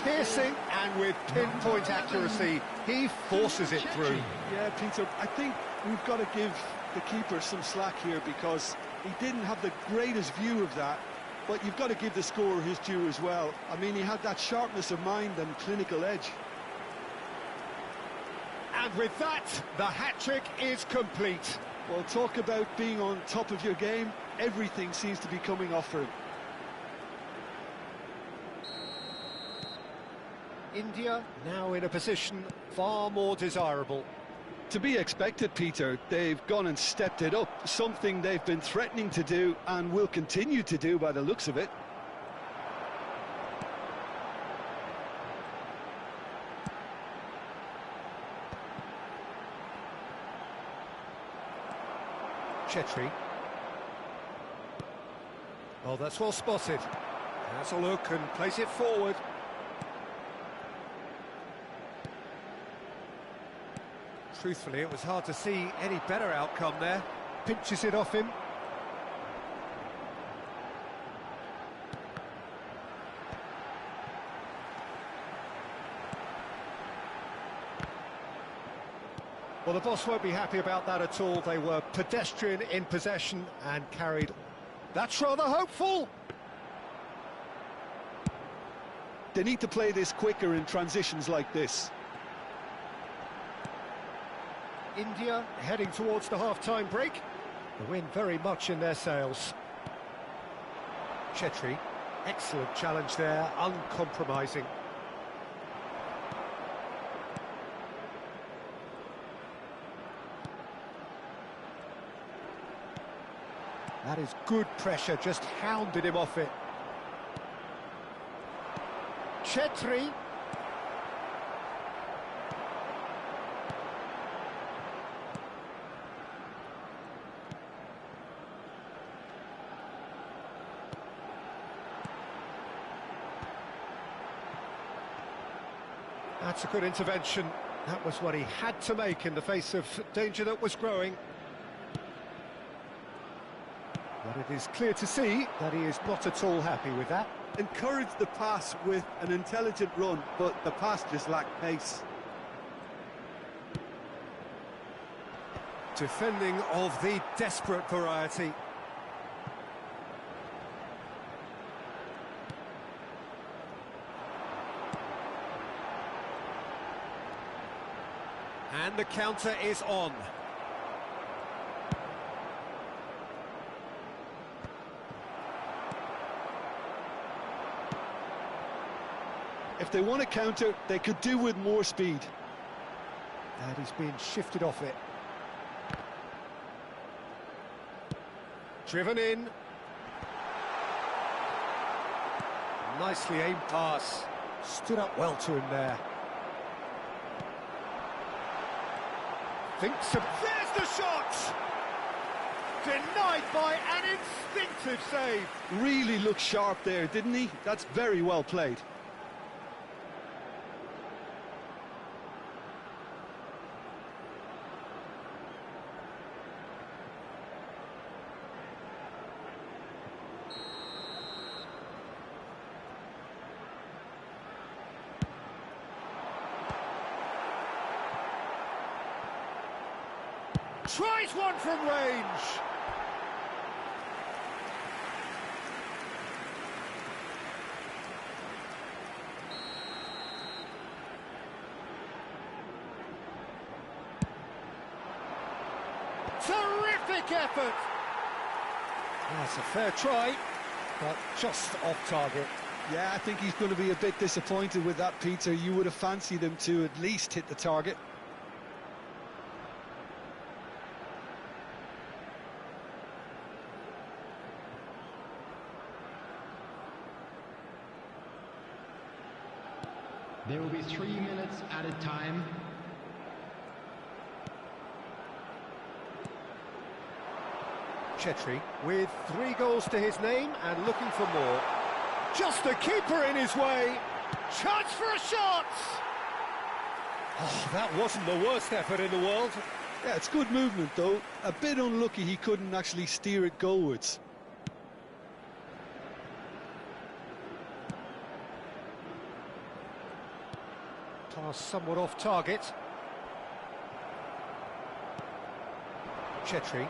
Piercing, and with pinpoint accuracy, he forces it through. Yeah, Peter, I think we've got to give the keeper some slack here because he didn't have the greatest view of that, but you've got to give the scorer his due as well. I mean, he had that sharpness of mind and clinical edge. And with that, the hat-trick is complete. Well, talk about being on top of your game. Everything seems to be coming off for him. India now in a position far more desirable. To be expected, Peter. They've gone and stepped it up, something they've been threatening to do and will continue to do by the looks of it. Chetri. Oh, that's well spotted. Has a look and plays it forward. Truthfully, it was hard to see any better outcome there. Pinches it off him. Well, the boss won't be happy about that at all. They were pedestrian in possession and carried. That's rather hopeful. They need to play this quicker in transitions like this. India heading towards the half-time break. The wind very much in their sails. Chetri, excellent challenge there, uncompromising. That is good pressure, just hounded him off it. Chetri. That's a good intervention. That was what he had to make in the face of danger that was growing. But it is clear to see that he is not at all happy with that. Encouraged the pass with an intelligent run, but the pass just lacked pace. Defending of the desperate variety. And the counter is on. If they want to counter, they could do with more speed. And he's being shifted off it. Driven in. Nicely aimed pass. Stood up well to him there. Thinks of... There's the shot! Denied by an instinctive save. Really looked sharp there, didn't he? That's very well played. Tries one from range. Terrific effort. That's a fair try, but just off target. Yeah, I think he's going to be a bit disappointed with that, Peter. You would have fancied him to at least hit the target. There will be 3 minutes added time. Chetri with 3 goals to his name and looking for more. Just a keeper in his way. Chance for a shot! Oh, that wasn't the worst effort in the world. Yeah, it's good movement, though. A bit unlucky he couldn't actually steer it goalwards. Pass somewhat off target. Chetri.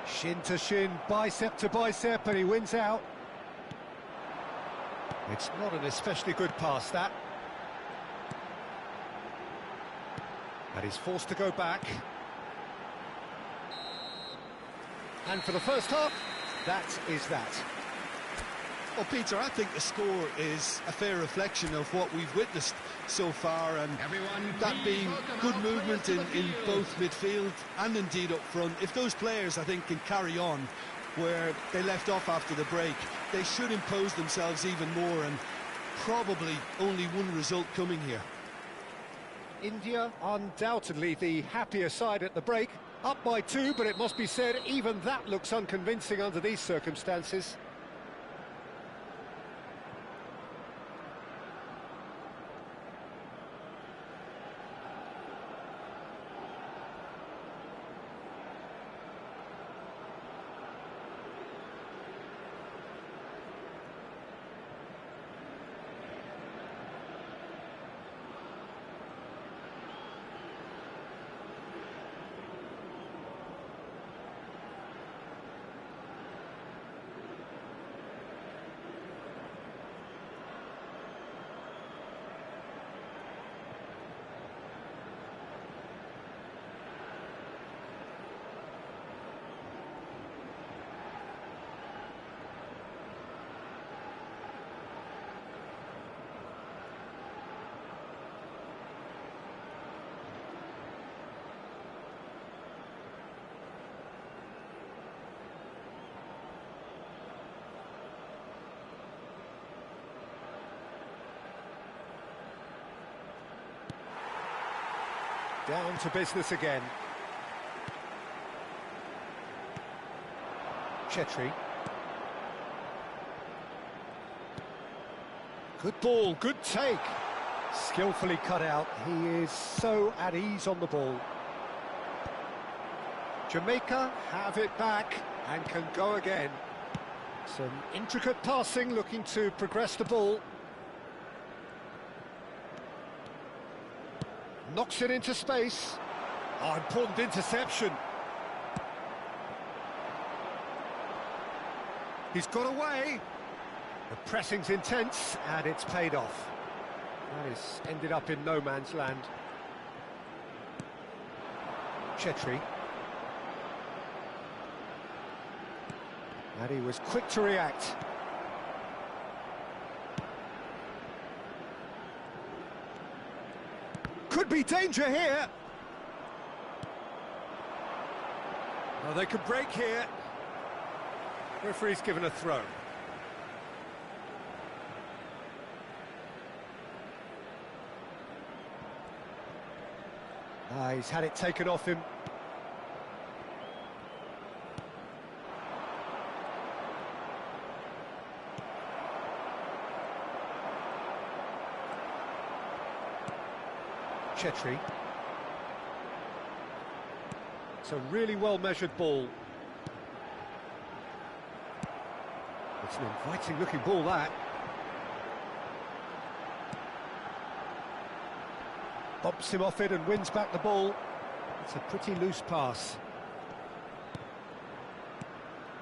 Shin to shin, bicep to bicep, and he wins out. It's not an especially good pass, that. And he's forced to go back. And for the first half, that is that. Well, Peter, I think the score is a fair reflection of what we've witnessed so far, and that being good movement in both midfield and indeed up front. If those players, I think, can carry on where they left off after the break, they should impose themselves even more, and probably only one result coming here. India, undoubtedly the happier side at the break. Up by 2, but it must be said, even that looks unconvincing under these circumstances. Down to business again. Chetri. Good ball, good take. Skillfully cut out. He is so at ease on the ball. Jamaica have it back and can go again. Some intricate passing, looking to progress the ball. Knocks it into space. Oh, important interception. He's got away. The pressing's intense, and it's paid off. That is ended up in no man's land. Chetri. And he was quick to react. Could be danger here. Oh, they could break here. Referee's given a throw. He's had it taken off him. Chetri. It's a really well-measured ball. It's an inviting-looking ball, that. Bumps him off it and wins back the ball. It's a pretty loose pass.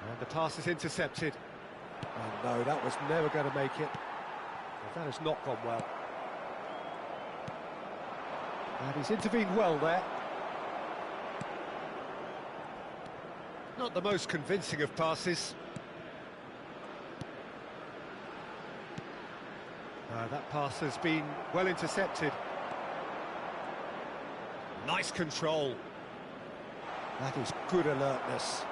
And the pass is intercepted. Oh no, that was never going to make it. That has not gone well. And he's intervened well there. Not the most convincing of passes. That pass has been well intercepted. Nice control. That is good alertness.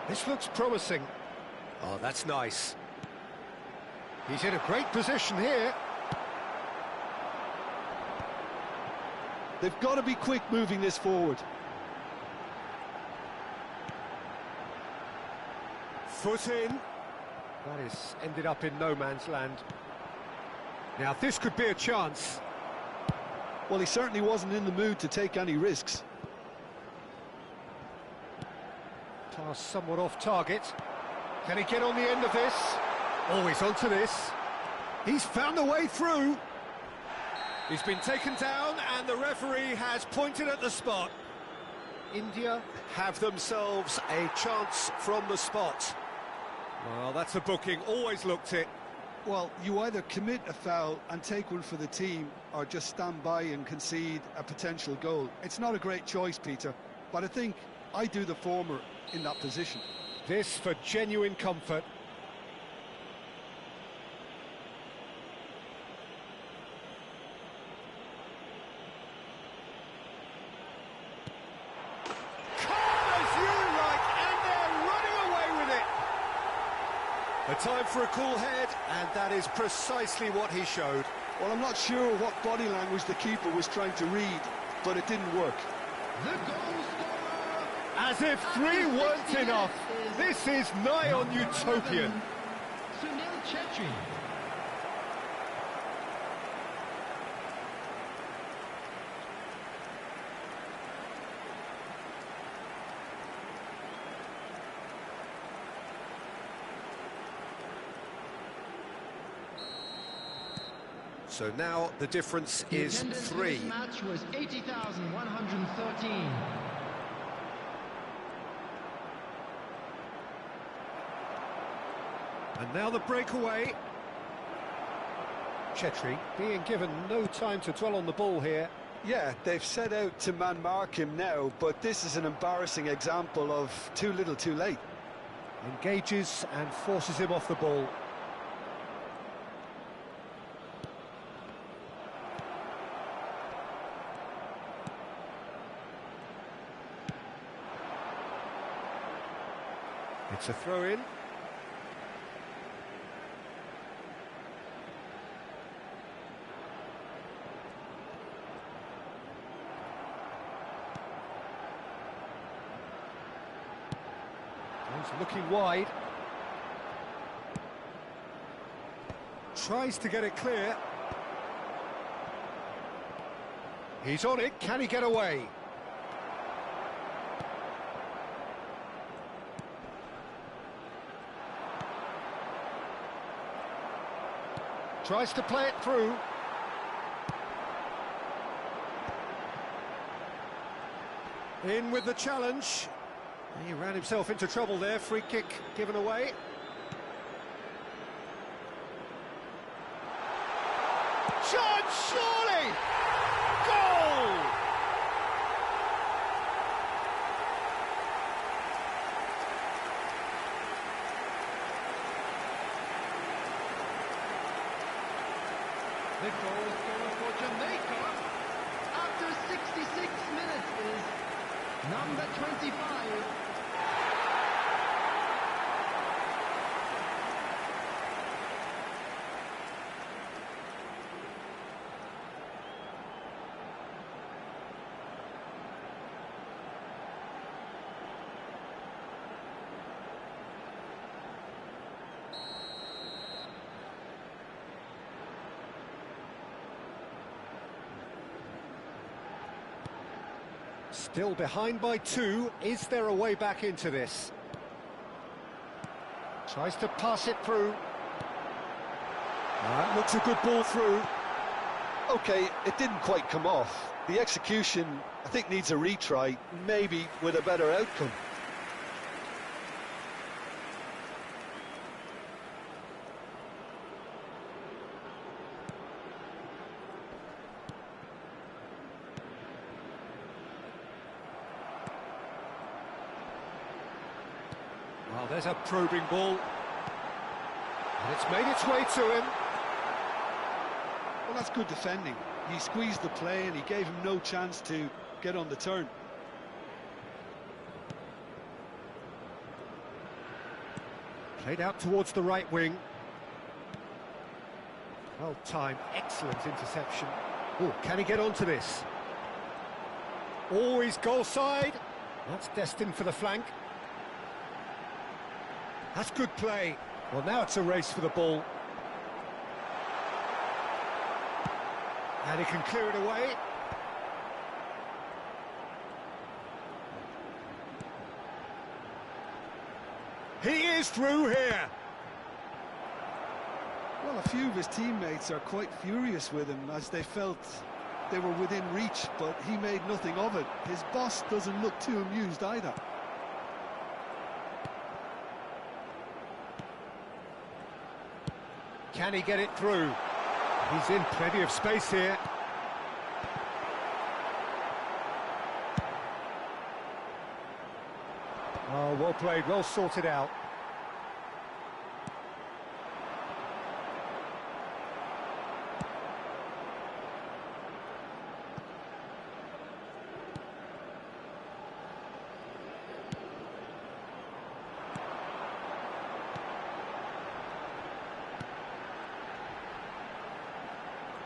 This looks promising. Oh, that's nice. He's in a great position here. They've got to be quick moving this forward. Foot in. That is ended up in no man's land. Now, this could be a chance. Well, he certainly wasn't in the mood to take any risks. Pass somewhat off target. Can he get on the end of this? Oh, he's onto this. He's found a way through. He's been taken down and the referee has pointed at the spot. India have themselves a chance from the spot. Well, that's a booking, always looked it. Well, you either commit a foul and take one for the team, or just stand by and concede a potential goal. It's not a great choice, Peter, but I think I do the former in that position. This for genuine comfort. A time for a cool head, and that is precisely what he showed. Well, I'm not sure what body language the keeper was trying to read, but it didn't work. The goal scorer! As if three weren't enough. This is nigh on utopian. Sunil Chetri. So now the difference is Attendance for 3. this match was 80,113. And now the breakaway. Chetri being given no time to dwell on the ball here. Yeah, they've set out to man-mark him now, but this is an embarrassing example of too little too late. Engages and forces him off the ball. It's a throw-in. He's looking wide. Tries to get it clear. He's on it. Can he get away? Tries to play it through. In with the challenge. He ran himself into trouble there. Free kick given away. Chance, surely! Goal! The goal scorer for Jamaica after 66 minutes is number 25. Still behind by 2. Is there a way back into this? Tries to pass it through. That looks a good ball through. Okay, it didn't quite come off. The execution, I think, needs a retry, maybe with a better outcome. Well, there's a probing ball. And it's made its way to him. Well, that's good defending. He squeezed the play and he gave him no chance to get on the turn. Played out towards the right wing. Well timed, excellent interception. Oh, can he get onto this? Always goal side. That's destined for the flank. That's good play. Well, now it's a race for the ball. And he can clear it away. He is through here. Well, a few of his teammates are quite furious with him as they felt they were within reach, but he made nothing of it. His boss doesn't look too amused either. Can he get it through? He's in plenty of space here. Oh, well played, well sorted out.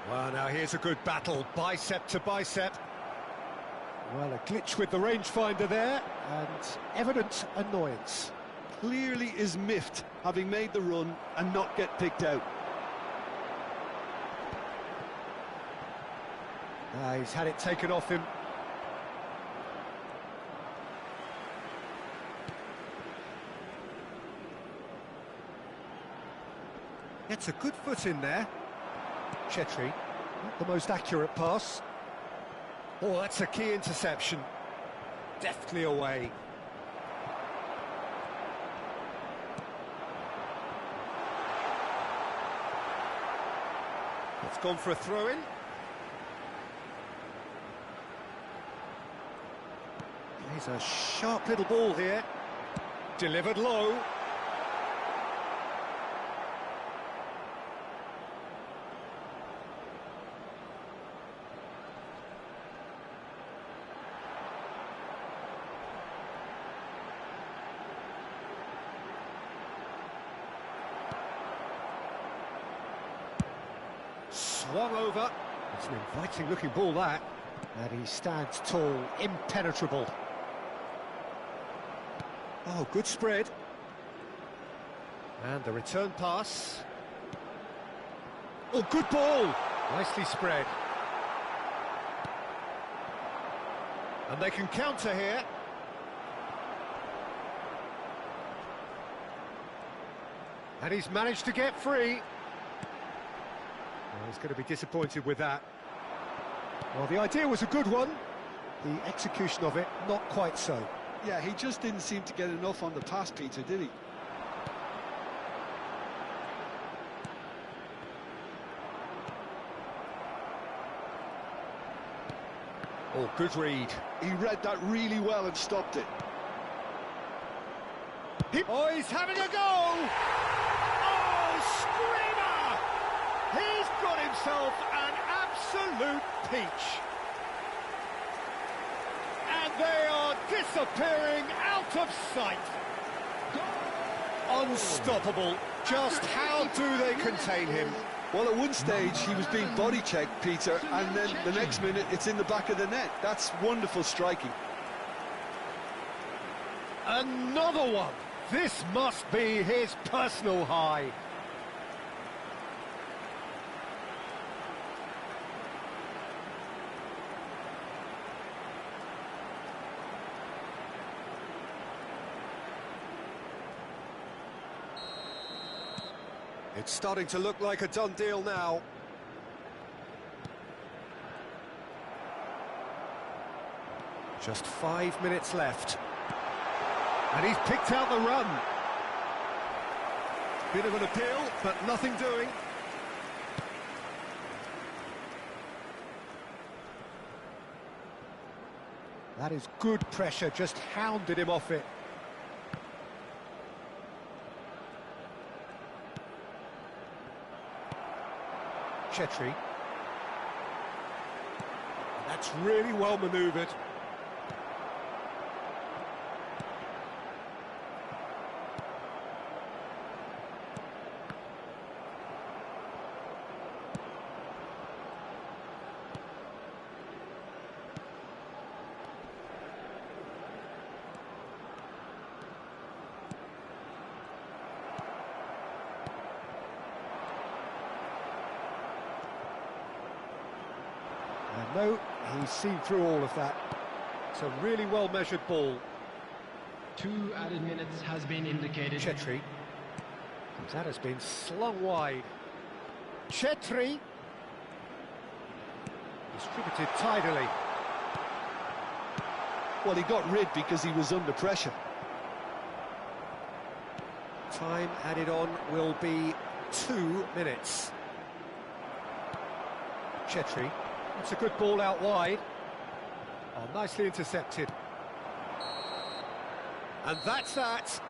Well, now here's a good battle, bicep to bicep. Well, a glitch with the rangefinder there, and evident annoyance. Clearly is miffed, having made the run and not get picked out. He's had it taken off him. Gets a good foot in there. Chetri, not the most accurate pass. Oh, that's a key interception. Deftly away. It's gone for a throw-in. Here's a sharp little ball here. Delivered low. Swung over. It's an inviting looking ball, that. And he stands tall, impenetrable. Oh, good spread. And the return pass. Oh, good ball. Nicely spread. And they can counter here. And he's managed to get free. Well, he's going to be disappointed with that. Well, the idea was a good one. The execution of it, not quite so. Yeah, he just didn't seem to get enough on the pass, Peter, did he? Oh, good read. He read that really well and stopped it. Oh, he's having a go! Oh, screamer! He's got himself an absolute peach. And they are disappearing out of sight. Unstoppable. Just how do they contain him? Well, at one stage, he was being body-checked, Peter, and then the next minute, it's in the back of the net. That's wonderful striking. Another one. This must be his personal high. It's starting to look like a done deal now. Just 5 minutes left. And he's picked out the run. Bit of an appeal, but nothing doing. That is good pressure, just hounded him off it. Chetri. That's really well manoeuvred. No, he's seen through all of that. It's a really well-measured ball. 2 added minutes has been indicated. Chetri. That has been slung wide. Chetri. Distributed tidily. Well, he got rid because he was under pressure. Time added on will be 2 minutes. Chetri. That's a good ball out wide. Oh, nicely intercepted. And that's that.